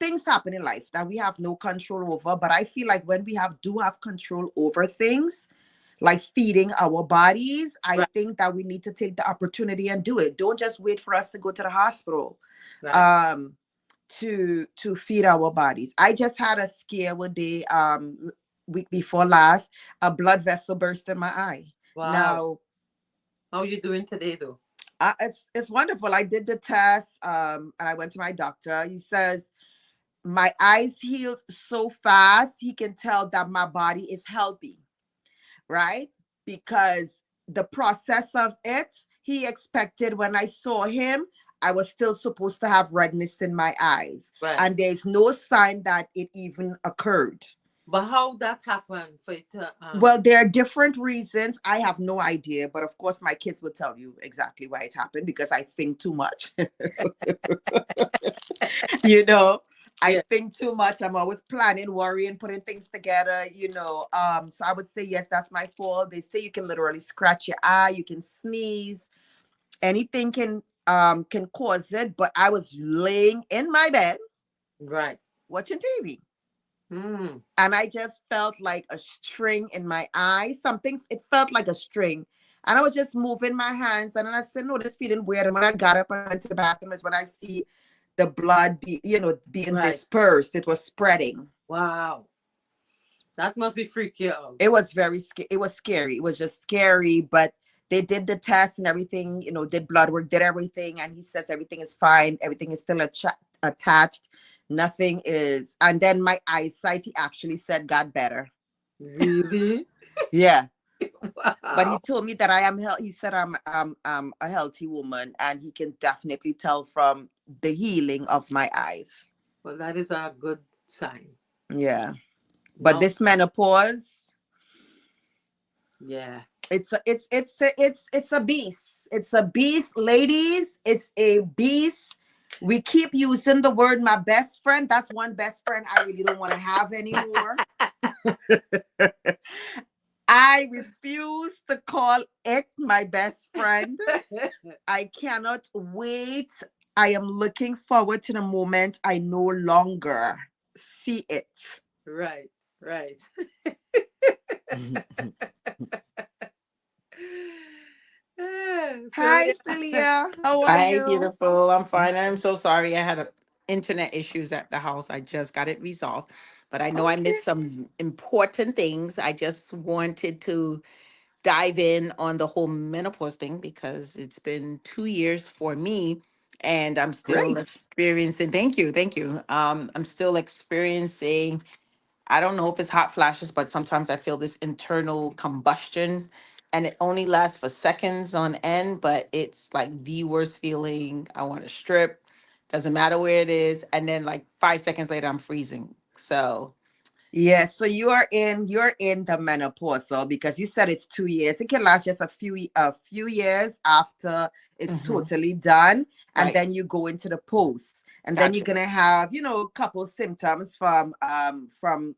things happen in life that we have no control over, but I feel like when we do have control over things like feeding our bodies, I Right. think that we need to take the opportunity and do it. Don't just wait for us to go to the hospital Right. um to feed our bodies. I just had a scare with the week before last. A blood vessel burst in my eye. Wow. Now, How are you doing today, though? it's wonderful. I did the test, and I went to my doctor. He says my eyes healed so fast. He can tell that my body is healthy, right? Because the process of it, he expected when I saw him, I was still supposed to have redness in my eyes, Right. and there's no sign that it even occurred. But how that happened for it to Well, there are different reasons. I have no idea, but of course, my kids will tell you exactly why it happened because I think too much. you know, I yeah. think too much. I'm always planning, worrying, putting things together. So I would say, yes, that's my fault. They say you can literally scratch your eye, you can sneeze, anything can cause it. But I was laying in my bed Right. watching TV. Mm. And I just felt like a string in my eye. It felt like a string. And I was just moving my hands. And then I said, no, this feeling weird. And when I got up and went to the bathroom is when I see the blood being Right. dispersed. It was spreading. Wow. That must be freaky out. It was it was scary. It was just scary. But they did the test and everything, did blood work, did everything. And he says everything is fine. Everything is still attached. Nothing is. And then my eyesight, he actually said, got better. Really? Yeah. But he Wow. told me that I am he said I'm a healthy woman, and he can definitely tell from the healing of my eyes. Well, that is a good sign. Yeah. But No. this menopause, Yeah. it's a beast. It's a beast, ladies. It's a beast. We keep using the word my best friend. That's one best friend I really don't want to have anymore. I refuse to call it my best friend. I cannot wait. I am looking forward to the moment I no longer see it. right. Right. Hi, Philly. Philia. How are Hi, you? beautiful. I'm fine. I'm so sorry. I had internet issues at the house. I just got it resolved, but I know I Okay. missed some important things. I just wanted to dive in on the whole menopause thing because it's been 2 years for me, and I'm still Great. experiencing. Thank you, thank you. I'm still experiencing. I don't know if it's hot flashes, but sometimes I feel this internal combustion, and it only lasts for seconds on end, but it's like the worst feeling. I want to strip, doesn't matter where it is. And then like 5 seconds later, I'm freezing. So, Yeah, so you're in the menopausal because you said it's 2 years. It can last just a few years after it's mhm, totally done, and right. then you go into the post, and then you're Gotcha. gonna have a couple symptoms from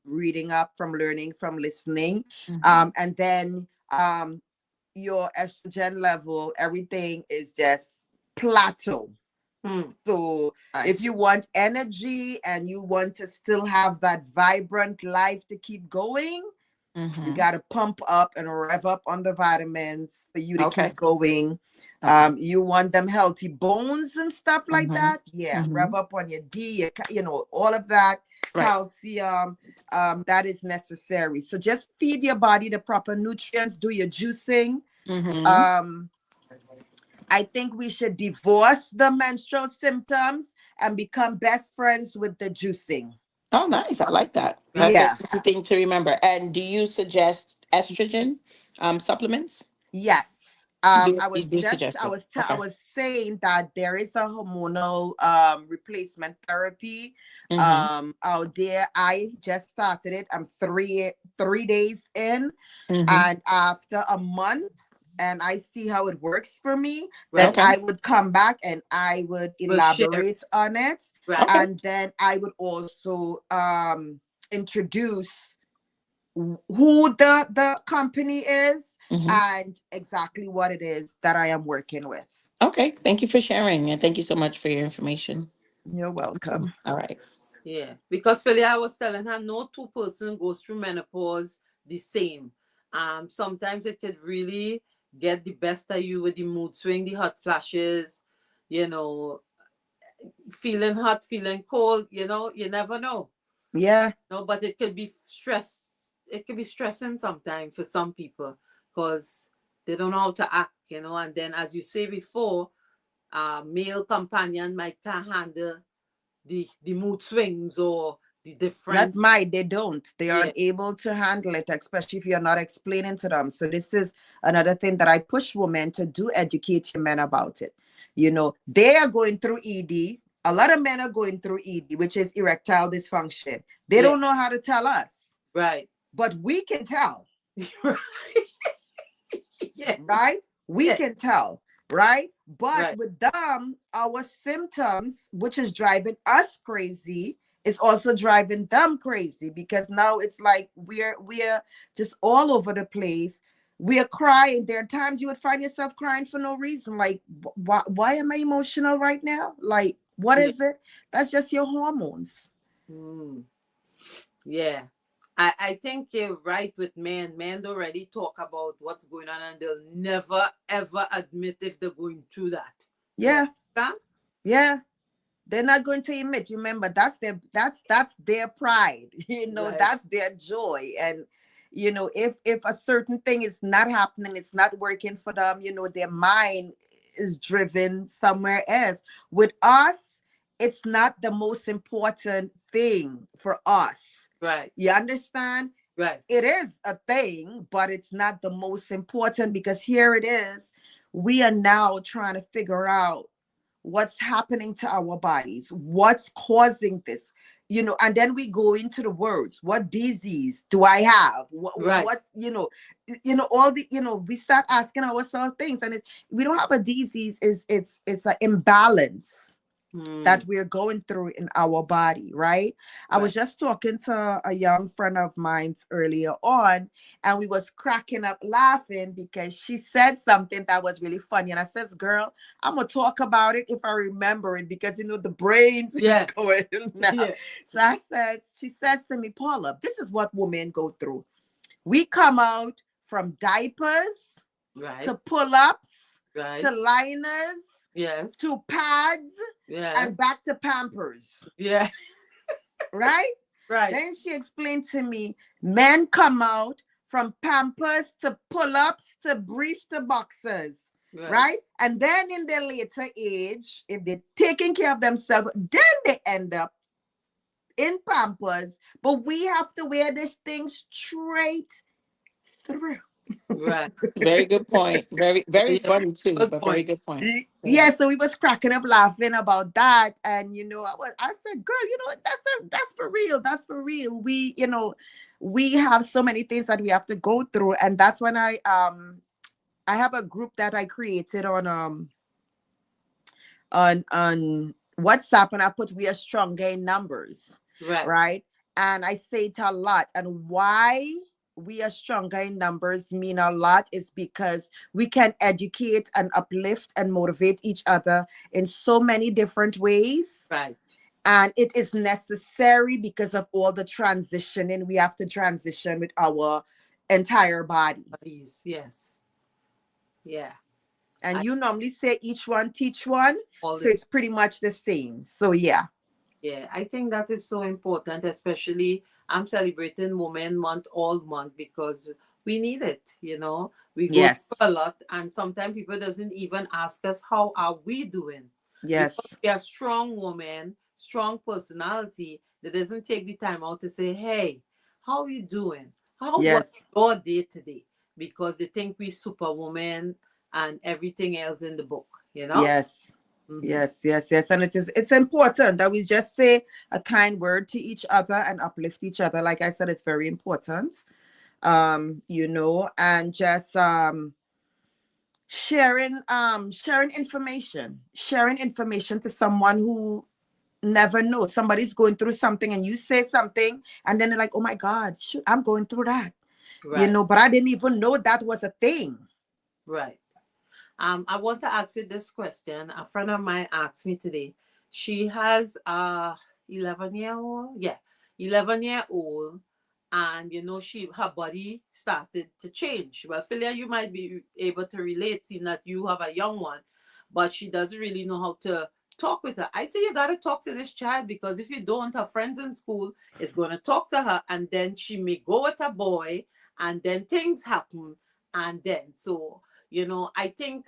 reading up, from learning, from listening, Hmm. and then your estrogen level, everything is just plateau. Hmm. So I if you see. want energy and you want to still have that vibrant life to keep going, you Hmm. got to pump up and rev up on the vitamins for you to Okay. keep going. Okay. You want them healthy bones and stuff like Mm-hmm. that. Yeah, Mm-hmm. rev up on your you know, all of that Right. calcium. That is necessary. So just feed your body the proper nutrients. Do your juicing. Mm-hmm. Um, I think we should divorce the menstrual symptoms and become best friends with the juicing. Oh, nice. I like that. That's Right. Yeah. a thing to remember. And do you suggest estrogen supplements? Yes. I You was do just suggest it. I Okay. was saying that there is a hormonal replacement therapy Mm-hmm. out there. I just started it. I'm three days in, Mm-hmm. and after a month, and I see how it works for me, then Right. Okay. I would come back and I would We'll share. elaborate on it, Right. Okay. and then I would also introduce who the company is Mm-hmm. and exactly what it is that I am working with. Okay. Thank you for sharing, and thank you so much for your information. You're welcome. All right. Yeah. Because Philly, I was telling her no two-person goes through menopause the same. Sometimes it could really get the best of you with the mood swing, the hot flashes, you know, feeling hot, feeling cold, you never know. Yeah. No, but it could be stress. It could be stressing sometimes for some people because they don't know how to act. And then as you say before, male companion might can't handle the mood swings or the Not different. my, they don't. They are Yeah, unable to handle it, especially if you're not explaining to them. So this is another thing that I push women to do, educate your men about it. You know, they are going through ED. A lot of men are going through ED, which is erectile dysfunction. They yeah, don't know how to tell us, right. but we can tell. Yeah, Right? We yeah, can tell, right? But right. with them, our symptoms, which is driving us crazy, is also driving them crazy because now it's like we're just all over the place. We are crying. There are times you would find yourself crying for no reason. Like, why am I emotional right now? Like, what Yeah. is it? That's just your hormones. Mm, yeah. I think you're right with men. Men don't really talk about what's going on and they'll never ever admit if they're going through that. You Yeah, understand? yeah. They're not going to admit. Remember, that's their pride. You know, Right, that's their joy. And you know, if a certain thing is not happening, it's not working for them, you know, their mind is driven somewhere else. With us, it's not the most important thing for us. right, You understand? right, It is a thing, but it's not the most important because here it is. We are now trying to figure out what's happening to our bodies, what's causing this, you know, and then we go into the words. What disease do I have? right. What all the, we start asking ourselves things, and we don't have a disease. Is it's an imbalance that Mm, we're going through in our body, right? I was right. just talking to a young friend of mine earlier on, and we was cracking up laughing because she said something that was really funny. And I says, girl, I'm gonna talk about it if I remember it because the brains is Yeah, going now. yeah, So she says to me, Paula, this is what women go through. We come out from diapers right, to pull-ups to right. liners Yes, to pads and yes, back to Pampers, yeah, right? right, Then she explained to me, men come out from Pampers to pull-ups to brief to boxers, right. right? And then in their later age, if they're taking care of themselves, then they end up in Pampers. But we have to wear this thing straight through. Right. Very good point. Very, very Yeah. funny too, Good but very point. good point. Yeah, Yeah. so we was cracking up laughing about that. And I said, girl, that's for real. That's for real. We have so many things that we have to go through. And that's when I have a group that I created on WhatsApp, and I put we are stronger in numbers, Right. right? And I say it a lot. And why we are stronger in numbers mean a lot is because we can educate and uplift and motivate each other in so many different ways. Right. And it is necessary because of all the transitioning we have to transition with our entire body. Please. Yes. Yeah. And I you normally say each one teach one, all so this. it's pretty much the same. So yeah. Yeah, I think that is so important, especially I'm celebrating Women Month all month because we need it, you know. We go through Yes. a lot and sometimes people doesn't even ask us how are we doing. Because Yes. we are strong women, strong personality that doesn't take the time out to say, hey, how are you doing? How was Yes. your day today? Because they think we superwoman and everything else in the book, you know? Yes. Hmm. Yes, yes, yes. And it's important that we just say a kind word to each other and uplift each other. Like I said, it's very important. And just sharing information to someone who never knows. Somebody's going through something and you say something and then they're like, oh my God, shoot, I'm going through that. Right, But I didn't even know that was a thing. right. I want to ask you this question. A friend of mine asked me today. She has a 11-year-old, yeah, 11-year-old, and she her body started to change. Well, Philia, you might be able to relate, seeing that you have a young one, but she doesn't really know how to talk with her. I say you gotta talk to this child because if you don't, her friends in school is gonna talk to her, and then she may go with a boy, and then things happen, and then I think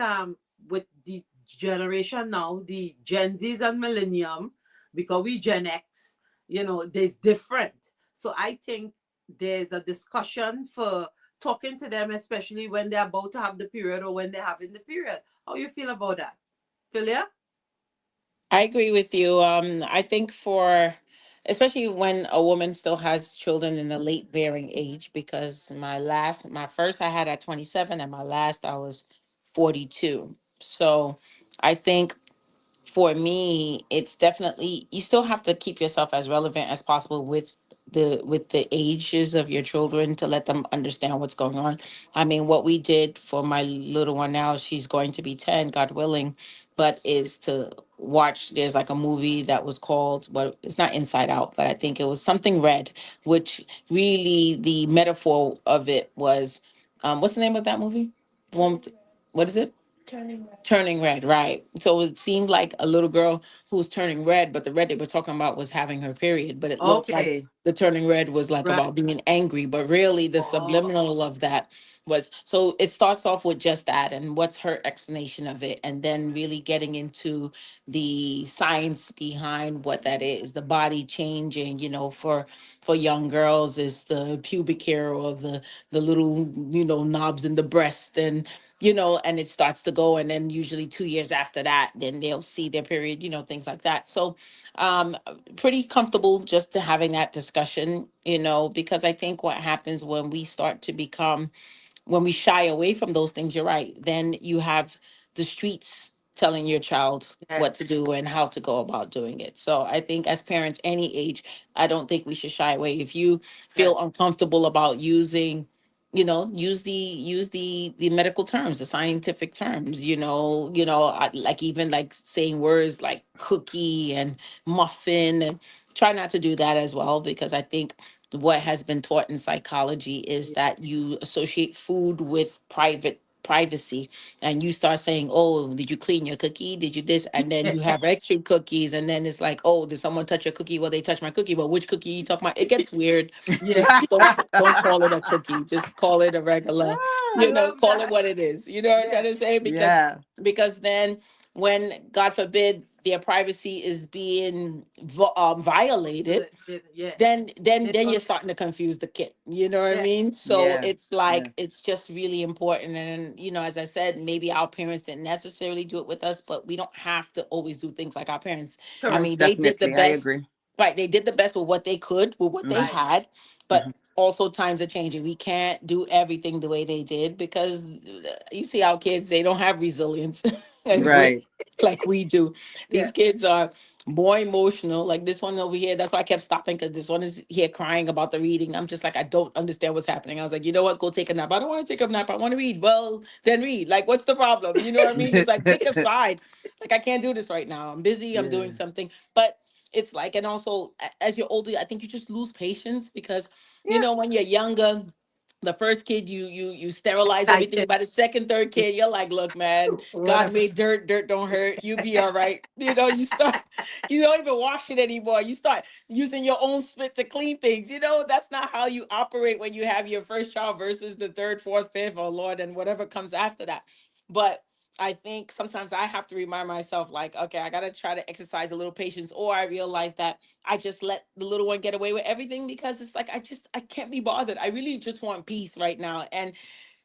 with the generation now, the Gen Zs and Millennium, because we Gen X, there's different. So I think there's a discussion for talking to them, especially when they're about to have the period or when they're having the period. How you feel about that, Philia? I agree with you. I think for, especially when a woman still has children in a late bearing age, because my first I had at 27, and my last I was 42. So I think for me, it's definitely, you still have to keep yourself as relevant as possible with the ages of your children to let them understand what's going on. I mean, what we did for my little one now, she's going to be 10, God willing, but is to watch, there's like a movie that was called, well, it's not Inside Out, but I think it was something red, which really the metaphor of it was, what's the name of that movie? The one with, what is it? Turning red, right. So it seemed like a little girl who was turning red, but the red they were talking about was having her period. But it looked like Okay. the turning red was like Right. about being angry. But really, the Oh, subliminal of that was, so it starts off with just that and what's her explanation of it. And then really getting into the science behind what that is. The body changing, for young girls is the pubic hair or the little, knobs in the breast, and it starts to go, and then usually 2 years after that then they'll see their period, things like that. So um pretty comfortable just to having that discussion, because I think what happens when we start to become, when we shy away from those things, you're right, then you have the streets telling your child what yes, to do and how to go about doing it. So I think as parents, any age, I don't think we should shy away. If you yes, feel uncomfortable about using, use the medical terms, the scientific terms, like even like saying words like cookie and muffin, and try not to do that as well, because I think what has been taught in psychology is yeah. that you associate food with privacy, and you start saying, oh, did you clean your cookie, did you this, and then you have extra cookies, and then it's like, oh, did someone touch your cookie? Well, they touched my cookie, but which cookie you talking about? It gets weird. Yeah. Just don't call it a cookie, just call it a regular, I love call it that. what it is, you know what I'm trying Yeah. to say, Yeah. because then when, God forbid, their privacy is being violated, Yeah. then They you're don't. starting to confuse the kid, you know what I Yeah. mean? So Yeah. it's Yeah. like, it's just really important. And as I said, maybe our parents didn't necessarily do it with us, but we don't have to always do things like our parents. I Correct. mean, they did the Definitely. I best, agree. right? They did the best with what they could, with what they Hmm. Right. had, Hmm. but also times are changing. We can't do everything the way they did, because you see our kids, they don't have resilience and grit Right. like we do. Yeah. These kids are more emotional. Like this one over here, that's why I kept stopping, because this one is here crying about the reading. I'm just like, I don't understand what's happening. I was like, you know what? Go take a nap. I don't want to take a nap. I want to read. Well, then read. Like, what's the problem? You know what I mean? It's like, pick a side. Like, I can't do this right now. I'm busy. I'm doing Yeah. something. But it's like, and also as you're older, I think you just lose patience, because, Yeah. when you're younger, The first kid, you sterilize everything. Titan. By the second, third kid, you're like, look, man, God Whatever. made dirt, dirt don't hurt. You be all right. You start, you don't even wash it anymore. You start using your own spit to clean things. That's not how you operate when you have your first child versus the third, fourth, fifth, or Lord, and whatever comes after that. But I think sometimes I have to remind myself, like, okay, I gotta try to exercise a little patience, or I realize that I just let the little one get away with everything because it's like I can't be bothered. I really just want peace right now. And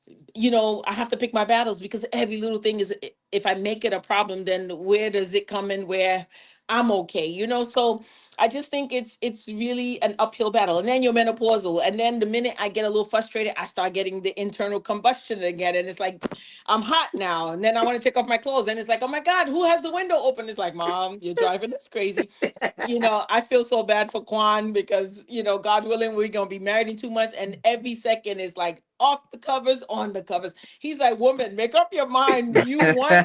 I have to pick my battles because every little thing is, if I make it a problem, then where does it come in where I'm okay? So I just think it's really an uphill battle. And then you're menopausal. And then the minute I get a little frustrated, I start getting the internal combustion again. And it's like, I'm hot now. And then I want to take off my clothes. And it's like, oh my God, who has the window open? It's like, Mom, you're driving us crazy. I feel so bad for Quan because, God willing, we're going to be married in 2 months. And every second is like off the covers, on the covers. He's like, woman, make up your mind. You want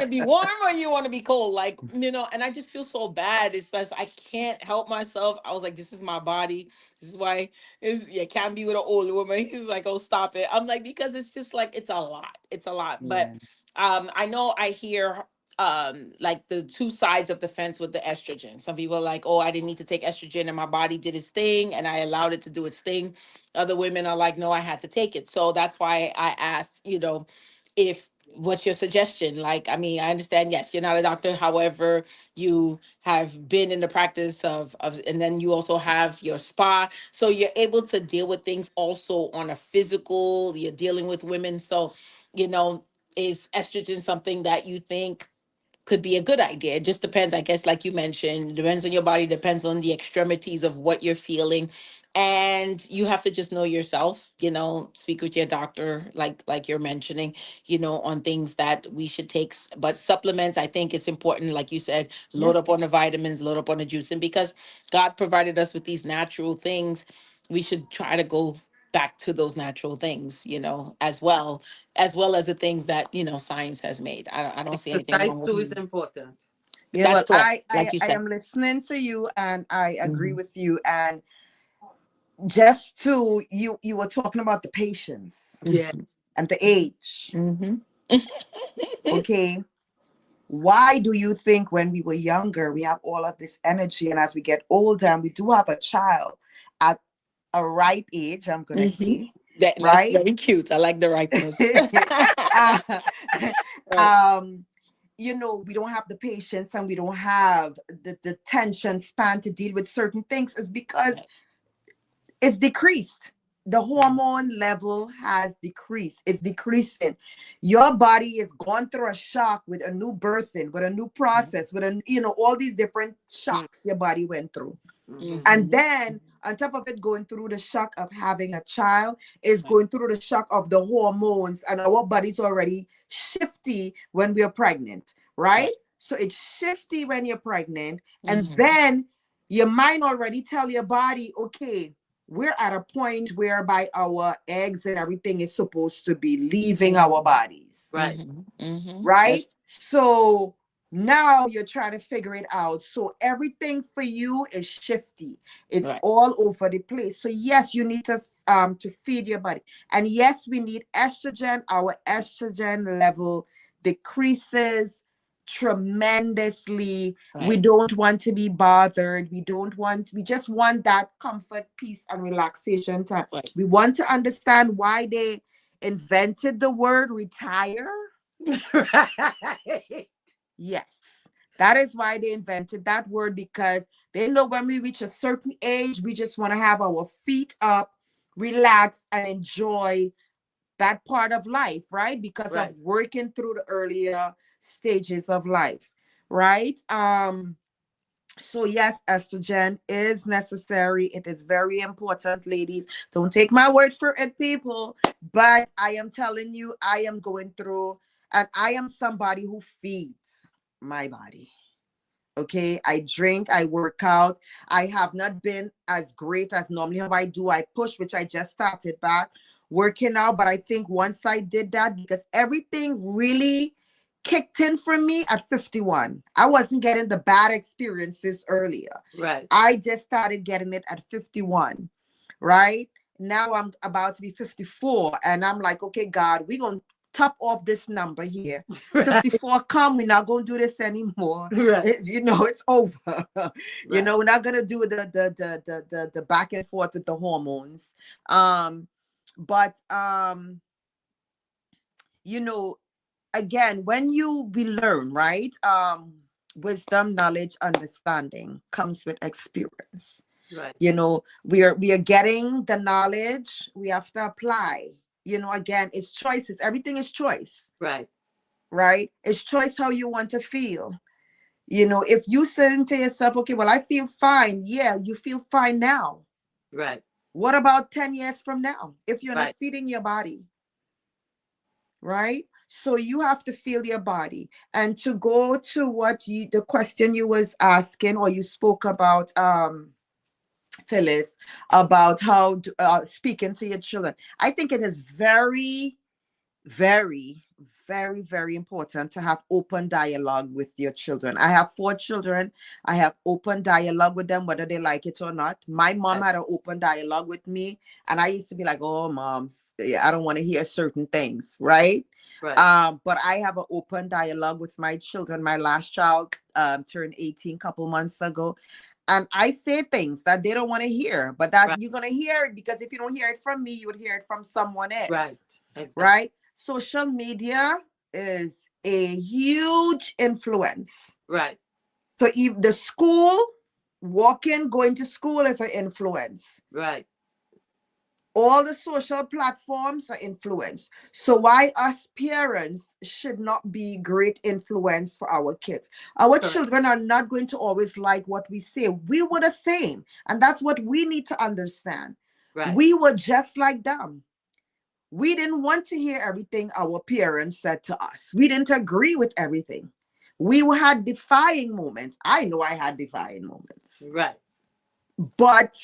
to be warm or you want to be cold? Like, and I just feel so bad. It's just, I can't help myself. I was like, this is my body. This is why you can't be with an old woman. He's like, oh, stop it. I'm like, because it's just like, it's a lot. It's a lot. But Yeah. I know I hear like the two sides of the fence with the estrogen. Some people are like, oh, I didn't need to take estrogen and my body did its thing and I allowed it to do its thing. Other women are like, no, I had to take it. So that's why I asked, if what's your suggestion? Like, I mean, I understand, yes, you're not a doctor. However, you have been in the practice of and then you also have your spa. So you're able to deal with things also on a physical, you're dealing with women. So, you know, is estrogen something that you think could be a good idea? It just depends, I guess, like you mentioned, it depends on your body, depends on the extremities of what you're feeling. And you have to just know yourself, speak with your doctor, like you're mentioning, on things that we should take. But supplements, I think it's important, like you said, Yeah. load up on the vitamins, load up on the juice. And because God provided us with these natural things, we should try to go back to those natural things, as well as the things that science has made. I don't see anything wrong Exercise with. too is important. Yeah, That's well, correct, like you I said. am listening to you and I agree Hmm. with you. And just to you were talking about the patience Yeah. and the age. Hmm. Okay. Why do you think when we were younger, we have all of this energy, and as we get older and we do have a child at a ripe age, I'm gonna Hmm. say, That's right? very cute. I like the ripeness. uh, Right. um, we don't have the patience and we don't have the tension span to deal with certain things is because Right. it's decreased. The hormone level has decreased. It's decreasing. Your body is going through a shock with a new birthing, with a new process, with all these different shocks your body went through. Mm-hmm. And Hmm. then on top of it, going through the shock of having a child is Right. going through the shock of the hormones, and our body's already shifty when we're pregnant, right? Right. So it's shifty when you're pregnant, and Hmm. then your mind already tell your body, okay, we're at a point whereby our eggs and everything is supposed to be leaving our bodies, Right. Hmm. Hmm. right? That's So now you're trying to figure it out. So everything for you is shifty. It's right. all over the place. So yes, you need to feed your body. And yes, we need estrogen. Our estrogen level decreases tremendously. We Right. don't want to be bothered. We just want that comfort, peace, and relaxation time. Right. We want to understand why they invented the word retire. Right. Yes. That is why they invented that word, because they know when we reach a certain age, we just want to have our feet up, relax, and enjoy that part of life, right? Because of Right. working through the earlier stages of life, right? So yes, estrogen is necessary. It is very important, ladies. Don't take my word for it, people. But I am telling you, I am going through, and I am somebody who feeds my body. Okay, I drink, I work out. I have not been as great as normally how I do. I push, which I just started back working out. But I think once I did that, because everything really kicked in for me at 51. I wasn't getting the bad experiences earlier. Right. I just started getting it at 51, right? Now I'm about to be 54, and I'm like, okay, God, we're going to top off this number here. Right. 54 come, we're not going to do this anymore. Right. It's over. Right. We're not going to do the back and forth with the hormones. But you know, again, when we learn, right? Wisdom, knowledge, understanding comes with experience. Right. We are getting the knowledge, we have to apply. Again, it's choices. Everything is choice, Right. right? It's choice how you want to feel. If you saying to yourself, okay, well, I feel fine. Yeah, you feel fine now. Right. What about 10 years from now if you're not Right. feeding your body? Right? So you have to feel your body. And to go to the question you was asking, or you spoke about, Phyllis, about how speaking to your children. I think it is very, very, very, very important to have open dialogue with your children. I have 4 children. I have open dialogue with them, whether they like it or not. My mom Right. had an open dialogue with me, and I used to be like, oh, moms, I don't want to hear certain things, right? Right. But I have an open dialogue with my children. My last child turned 18 a couple months ago. And I say things that they don't want to hear, but that Right. you're going to hear it, because if you don't hear it from me, you would hear it from someone Right. else, Exactly. right? Social media is a huge influence. Right. So if the school, going to school is an influence. Right. All the social platforms are influence. So why us parents should not be great influence for our kids? Our Correct. children are not going to always like what we say. We were the same. And that's what we need to understand. Right. We were just like them. We didn't want to hear everything our parents said to us. We didn't agree with everything. We had defying moments. I know I had defying moments. Right. But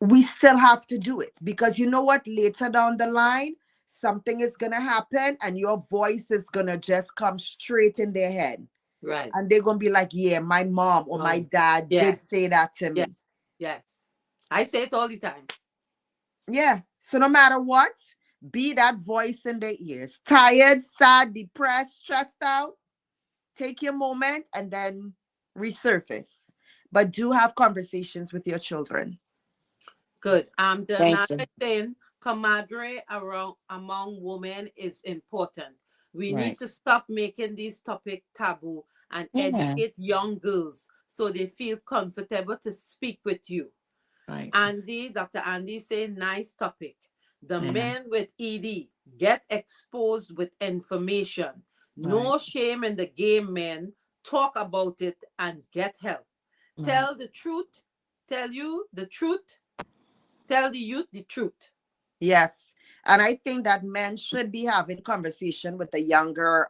we still have to do it, because you know what? Later down the line, something is going to happen, and your voice is going to just come straight in their head. Right. And they're going to be like, yeah, my mom or my Oh, dad yeah. did say that to Yeah. me. Yes. I say it all the time. Yeah. So no matter what, be that voice in their ears. Tired, sad, depressed, stressed out, take your moment and then resurface. But do have conversations with your children. Good. The Thank you. another thing, camaraderie around among women is important. We need Right. to stop making this topic taboo and Yeah. educate young girls so they feel comfortable to speak with you. Right. Dr. Andy saying nice topic. The Yeah. men with ED get exposed with information. Right. No shame in the game, men. Talk about it and get help. Right. Tell the truth. Tell you the truth. Tell the youth the truth. Yes. And I think that men should be having conversation with the younger,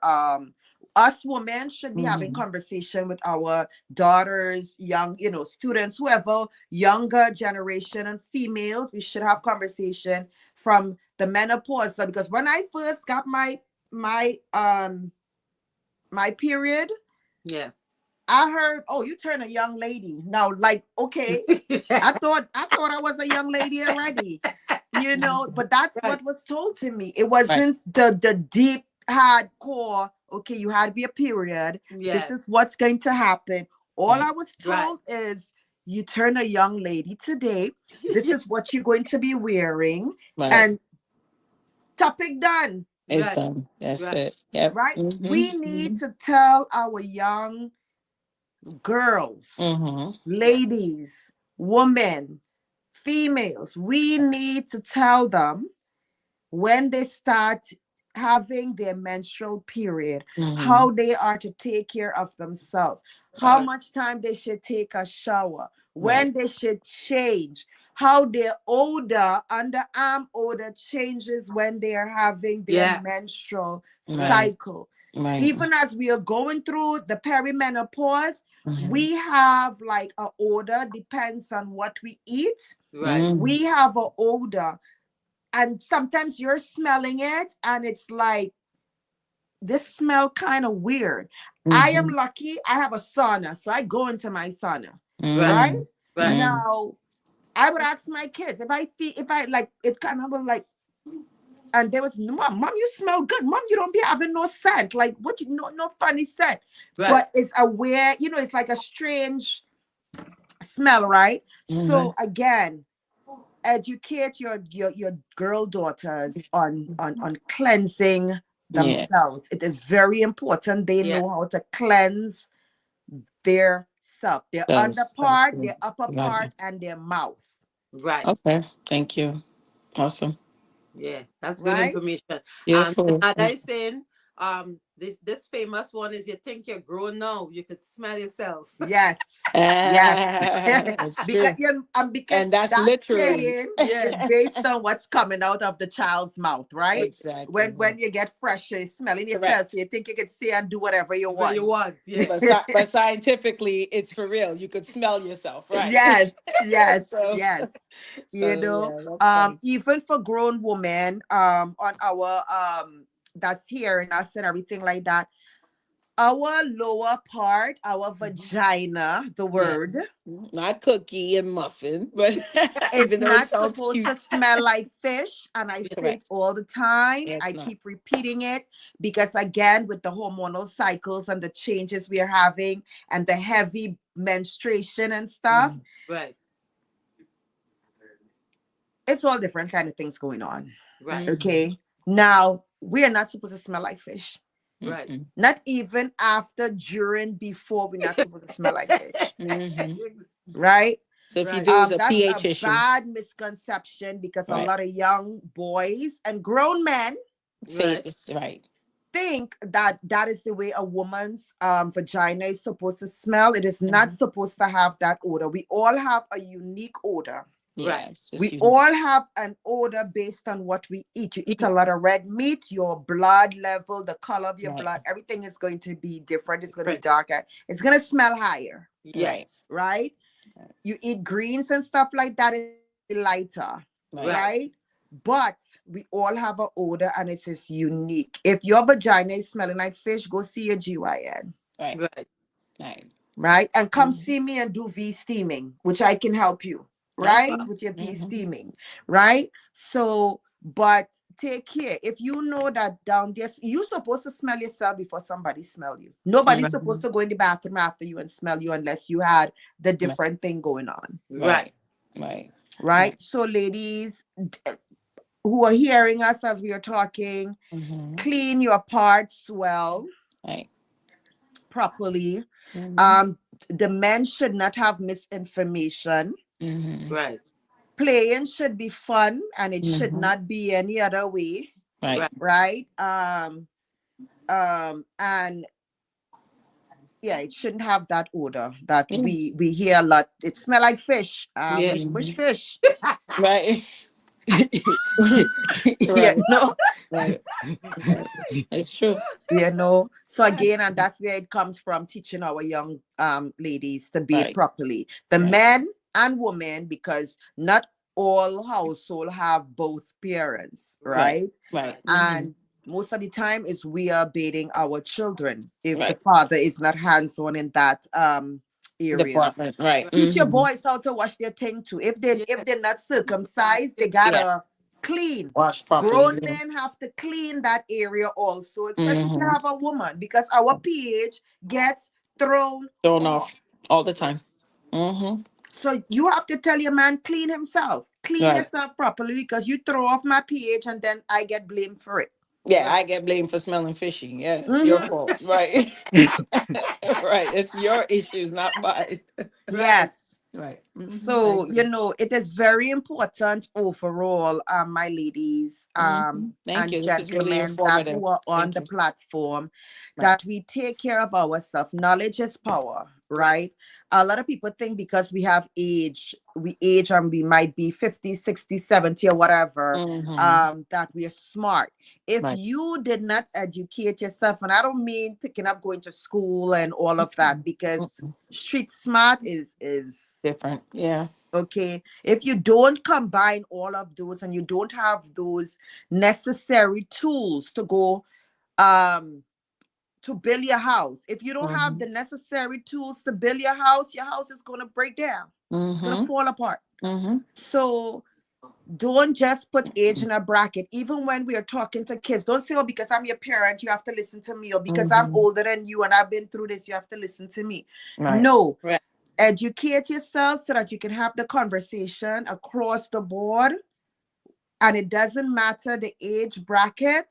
us women should be having Mm-hmm. conversation with our daughters, young, students, whoever, younger generation, and females. We should have conversation from the menopause. Because when I first got my my period, Yeah. I heard, oh, you turn a young lady. Now, like, okay, I thought I was a young lady already, but that's Right. what was told to me. It Right. wasn't the deep hardcore, okay, you had your period. This Yes. is what's going to happen. All Right. I was Right. told is, you turn a young lady today. This is what you're going to be wearing. Right. And topic done. It's Right. done. That's Right. it. Yep. Right? We Mm-hmm. need to tell our young girls, Mm-hmm. Yeah. ladies, women, females, we need to tell them when they start having their menstrual period, Mm-hmm. how they are to take care of themselves, how Correct. much time they should take a shower, Right. when they should change, how their odor, underarm odor changes when they are having their Yeah. menstrual Right. Right. cycle. Right. Even as we are going through the perimenopause, Mm-hmm. we have like a odor, depends on what we eat. Right. Mm-hmm. We have a odor, and sometimes you're smelling it and it's like, this smell kind of weird. I am Mm-hmm. lucky I have a sauna, so I go into my sauna, Right. right? Mm-hmm. Right. Mm-hmm. Now, I would ask my kids if I feel if I like it kind of was like, and there was mom, you smell good. Mom, you don't be having no scent. Like what you no funny scent. Right. But it's aware, it's like a strange smell, right? Mm-hmm. So again, educate your girl daughters on cleansing Yeah. themselves. It is very important they know Yes. how to cleanse their self, their Does. under part, their upper Right. part, and their mouth. Right. Okay. Thank you. Awesome. Yeah, that's good Right? information. Beautiful. Nada is saying, this famous one is you think you're grown now, you could smell yourself. Yes. Yes. It's because true. because And that's that literally. saying Yeah. is based on what's coming out of the child's mouth, right? Exactly. When you get fresh, you're smelling yourself, so Correct. you think you can say and do whatever you Whatever you want. want. But Yes. but scientifically, it's for real. You could smell yourself, right? Yes, yes, so yes. yeah, that's funny. Even for grown women, on our that's hearing us and everything like that, our lower part, our Mhm. vagina, the Yeah. word, Not cookie and muffin, but it's even though it not sounds supposed to cute. smell like fish. And I Yeah. say it Correct. all the time. Yeah, I it's not. keep repeating it because, again, with the hormonal cycles and the changes we are having and the heavy menstruation and stuff, Mhm. Right. it's all different kind of things going on. Right. Mhm. Okay. Now, we are not supposed to smell like fish. Right. Mhm. Not even after, during, before, we're not supposed to smell like fish. Mhm. Right? So if you Right. do, it's a That's a pH issue, bad misconception because a right? lot of young boys and grown men Say Right. this right. think that that is the way a woman's vagina is supposed to smell. It is not Mhm. supposed to have that odor. We all have a unique odor. Right. Yeah, it's just We you. all have an odor based on what we eat. You eat a Eat. lot of red meat, your blood level, the color of your Right. blood, everything is going to be different. It's going to be Right. darker. It's going to smell higher, Right. Yes. right? Right. You eat greens and stuff like that, it's going to be lighter, Right. Right. right? But we all have an odor and it's just unique. If your vagina is smelling like fish, go see your GYN, Right. Right. Right. right? And come Mhm. see me and do V steaming, which I can help you, Okay. right? With your V Mhm. steaming, right? So, but take care. If you know that down there, you're supposed to smell yourself before somebody smell you. Nobody's supposed Mhm. to go in the bathroom after you and smell you unless you had the Right. different thing going on, Right. Right. Right. Right. right? So, ladies who are hearing us as we are talking, Mhm. clean your parts well, Right. properly. Mhm. Um, the men should not have misinformation. Mhm. Right. Playing should be fun and it should Mhm. not be any other way, Right. Right. right? And yeah, it shouldn't have that odor that Yeah. we hear a lot. It smell like fish. Yeah. Which Mhm. fish? Right. you Right. know, Right. Right. It's true. So again, and that's where it comes from, teaching our young ladies to bathe Right. properly, the Right. men and women, because not all household have both parents, Right. Right. right? Right. Right. Mhm. And most of the time is we are bathing our children if the Right. father is not hands-on in that area. Department. Right. Right. Teach your Mhm. boys how to wash their thing too. If they're Yes. not circumcised, they Yes. Yeah. gotta clean. Wash properly. Grown Yeah. men have to clean that area also, especially if you Mhm. have a woman, because our pH gets thrown Thrown off. off all the Right. time. Mhm. So you have to tell your man clean himself, clean Right. yourself properly, because you throw off my pH and then I get blamed for it. Yeah, I Right. get blamed for smelling fishy. Yeah, it's your Hmm. fault. Right. Right. It's your issues, not mine. Right. Yes. Right. I So, agree. it is very important overall, my ladies, Thank and you. This is really gentlemen that informative. who are on Thank the you. platform, Right. that we take care of ourselves. Knowledge is power, Right. right? A lot of people think because we age and we might be 50, 60, 70, or whatever, Mm-hmm. that we are smart. If Right. you did not educate yourself, and I don't mean picking up going to school and all of that, because Mm-mm. street smart is Different. Yeah. okay. If you don't combine all of those and you don't have those necessary tools to go um to build your house, if you don't have Mm-hmm. the necessary tools to build your house is going to break down, it's going to Mm-hmm. fall apart. Mm-hmm. So don't just put age in a bracket. Even when we are talking to kids, don't say, oh, because I'm your parent, you have to listen to me, or because I'm Mm-hmm. older than you and I've been through this, you have to listen to me. Right. No, Right. educate yourself so that you can have the conversation across the board. And it doesn't matter the age bracket,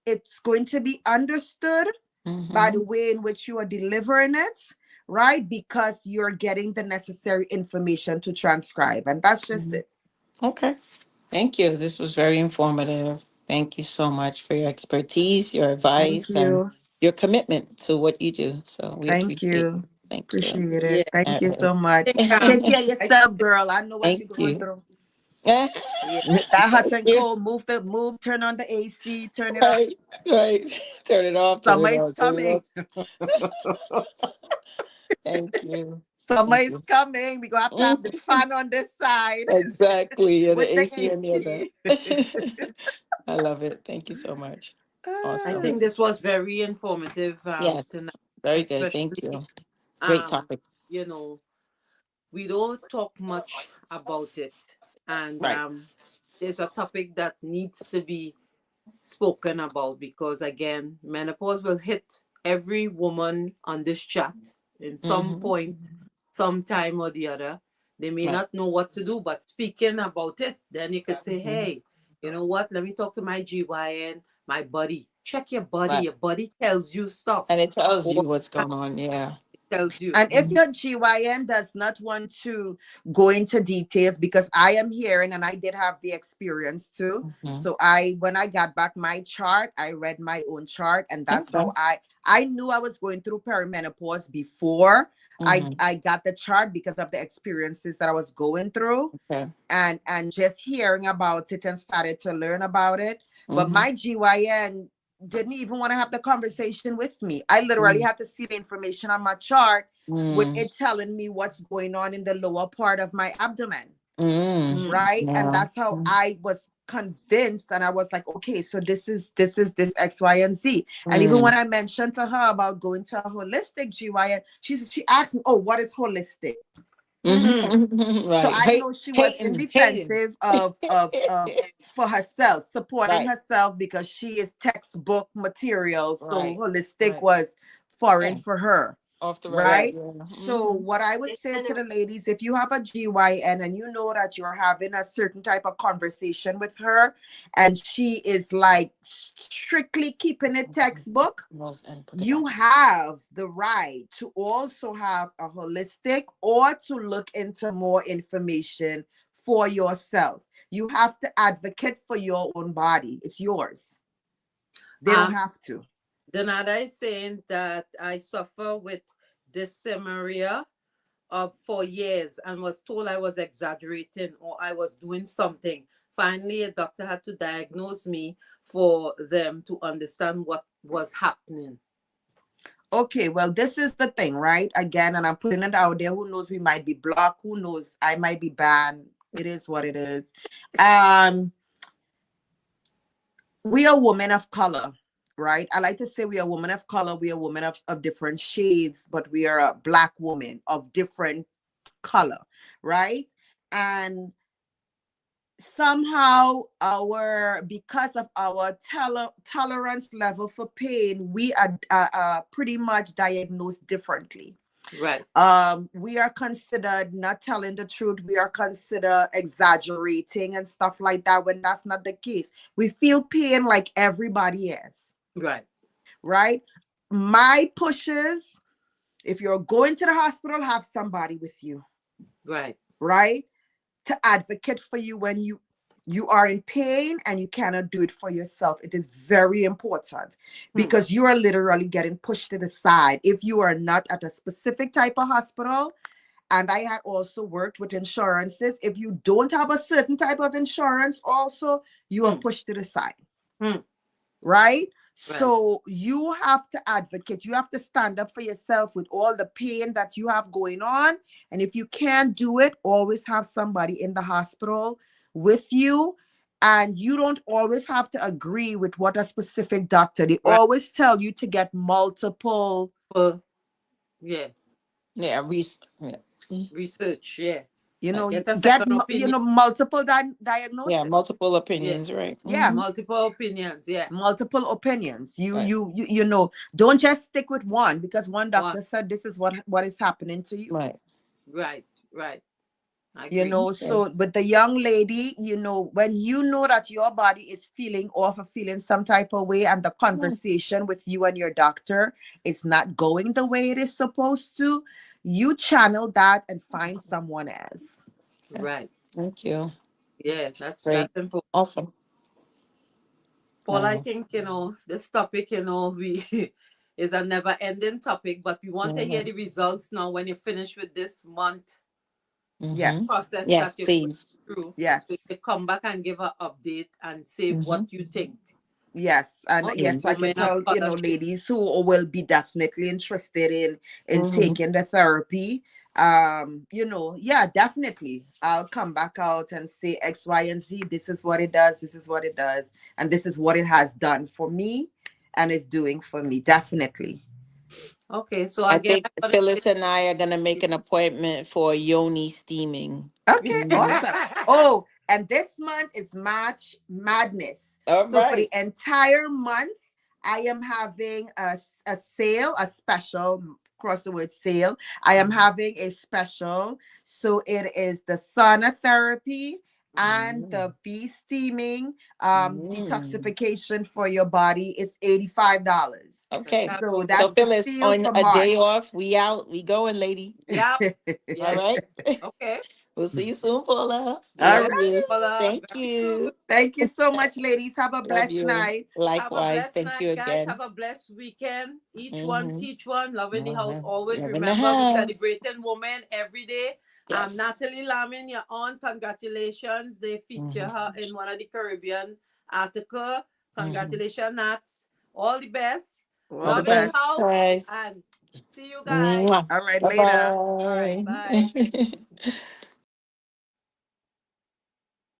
it's going to be understood by Mm-hmm. the way in which you are delivering it, right? Because you're getting the necessary information to transcribe. And that's just Mm-hmm. it. Okay. Thank you. This was very informative. Thank you so much for your expertise, your Thank advice, and you. your commitment to what you do. So we Thank appreciate you. it. Thank you. Appreciate Yeah. it. Thank All you right. so I much. think Take care of I think yourself, girl. I know what Thank you're going you. through. Thank yeah. That hot and you. cold, turn on the AC, turn it off. Right, right. Turn it off, turn Summer it is on, turn it coming. off. Thank you. Summer Thank is you. coming. We're gonna have to have the fan on this side Exactly. And with the the AC on the other. AC. I love it. Thank you so much. I Awesome. think this was very informative tonight, Yes. Very good. Thank especially you. Great um, topic. you know, we don't talk much about it, and Right. there's a topic that needs to be spoken about because again, menopause will hit every woman on this chat in some Mm-hmm. point, some time or the other. They may Right. not know what to do, but speaking about it, then you could say, Mhm. hey, you know what? Let me talk to my GYN, my body. Check your body. Right. Your body tells you And stuff it tells you all what's the time. going on. Yeah. It tells you. And if Mhm. your GYN does not want to go into details, because I am hearing and I did have the experience too. Mhm. So when I got back my chart, I read my own chart, and that's Okay. how I knew I was going through perimenopause before Mm-hmm. I got the chart because of the experiences that I was going through, Okay. and just hearing about it and started to learn about it. But Mm-hmm. my GYN didn't even want to have the conversation with me. I literally had to see the information on my chart with Mm-hmm. it telling me what's going on in the lower part of my abdomen, Mm-hmm. Mm, right? And Yeah. that's how I was convinced, and I was like, okay, so this X, Y, and Z. And even Mm. when I mentioned to her about going to a holistic GYN, she asked me, oh, what is holistic? mm, Mm-hmm. So Right. I know she was in Hating. defensive of for herself, supporting Right. herself because she is textbook material. So Right. holistic Right. was foreign Yeah. for her, Off the radar. right. right? Yeah. So Mm-hmm. what I would say to the ladies, if you have a GYN and you know that you're having a certain type of conversation with her and she is like strictly keeping it textbook, And put it you back. have the right to also have a holistic or to look into more information for yourself. You have to advocate for your own body. It's yours. They don't Um, have to. Donada is saying that I suffer with dysmenorrhea for years and was told I was exaggerating or I was doing something. Finally, a doctor had to diagnose me for them to understand what was happening. Okay, well, this is the thing, right? Again, and I'm putting it out there. Who knows? We might be blocked. Who knows? I might be banned. It is what it is. Um, we are women of color, right? I like to say we are women of color. We are women of different shades, but we are a black woman of different color, right? And somehow our because of our tolerance level for pain, we are pretty much diagnosed differently. Right, We are considered not telling the truth. We are considered exaggerating and stuff like that, when that's not the case. We feel pain like everybody is, right, right? My pushes, if you're going to the hospital, have somebody with you, right. right, to advocate for you when you are in pain and you cannot do it for yourself. It is very important Hmm. because you are literally getting pushed to the side if you are not at a specific type of hospital. And I had also worked with insurances. If you don't have a certain type of insurance, also, you are Hmm. pushed to the side, Hmm. right? Right. So you have to advocate. You have to stand up for yourself with all the pain that you have going on. And if you can't do it, always have somebody in the hospital with you. And you don't always have to agree with what a specific doctor. They Right. always tell you to get multiple. Well, yeah. Yeah. Yeah. Research. Yeah. You know, Get a get second opinion. multiple Yeah, diagnosis. multiple Yeah. opinions, right? Yeah, Multiple opinions. Yeah. multiple opinions. Right. You know, don't just stick with one because one One. doctor said this is what is happening to you. Right. Right. Right. I You agree. know, so Yes. with the young lady, you know, when you know that your body is feeling off or feeling some type of way, and the Yeah. conversation with you and your doctor is not going the way it is supposed to, you channel that and find someone else. Okay. Right. Thank you. Yeah. That's Great. important. Awesome. Paul, I think, this topic, we is a never ending topic, but we want to hear Mm-hmm. the results now when you finish with this month Mm-hmm. Yes. process that Yes, you're going please. through. So Yes. you come back and give an update and say Mm-hmm. what you think. Yes, and yes, Please. like you Women of tell, you know, scholarship. ladies who will be definitely interested in Mm-hmm. taking the therapy. You know, yeah, definitely. I'll come back out and say X, Y, and Z. This is what it does. This is what it does, and this is what it has done for me, and is doing for me. Definitely. Okay, so I again, think I'm gonna Phyllis and I are gonna make an appointment for yoni steaming. Okay, Mm-hmm. awesome. Oh, and this month is March Madness. All So for the right. entire month, I am having a sale, a special, cross the word sale. I am having a special. So it is the sauna therapy and Mm-hmm. the bee steaming Mm-hmm. detoxification for your body. It's $85. Okay. That So goes. that's So the Phyllis, steal on for a day March. off, we out, we going, lady. Yep. All Yes. right. Okay. We'll see you soon, Paula. All Love Yes, you. right. Paula. Thank Very soon. you. Thank you so much, ladies. Have a Love blessed you. night. Have a Likewise. blessed Thank you night, guys. again. Have a blessed weekend. Each one Mm-hmm. teach one. Love in the All house right. always. Love in the Remember, we house. celebrating women every day. Yes. Natalie Lamin, your aunt, congratulations. They feature Mm-hmm. her in one of the Caribbean article. Mm-hmm. Congratulations, Nats. All the best. All All the the Love in the best, best. house. guys. And see you guys. Mwah. All right, All right. later. Bye. Bye-bye.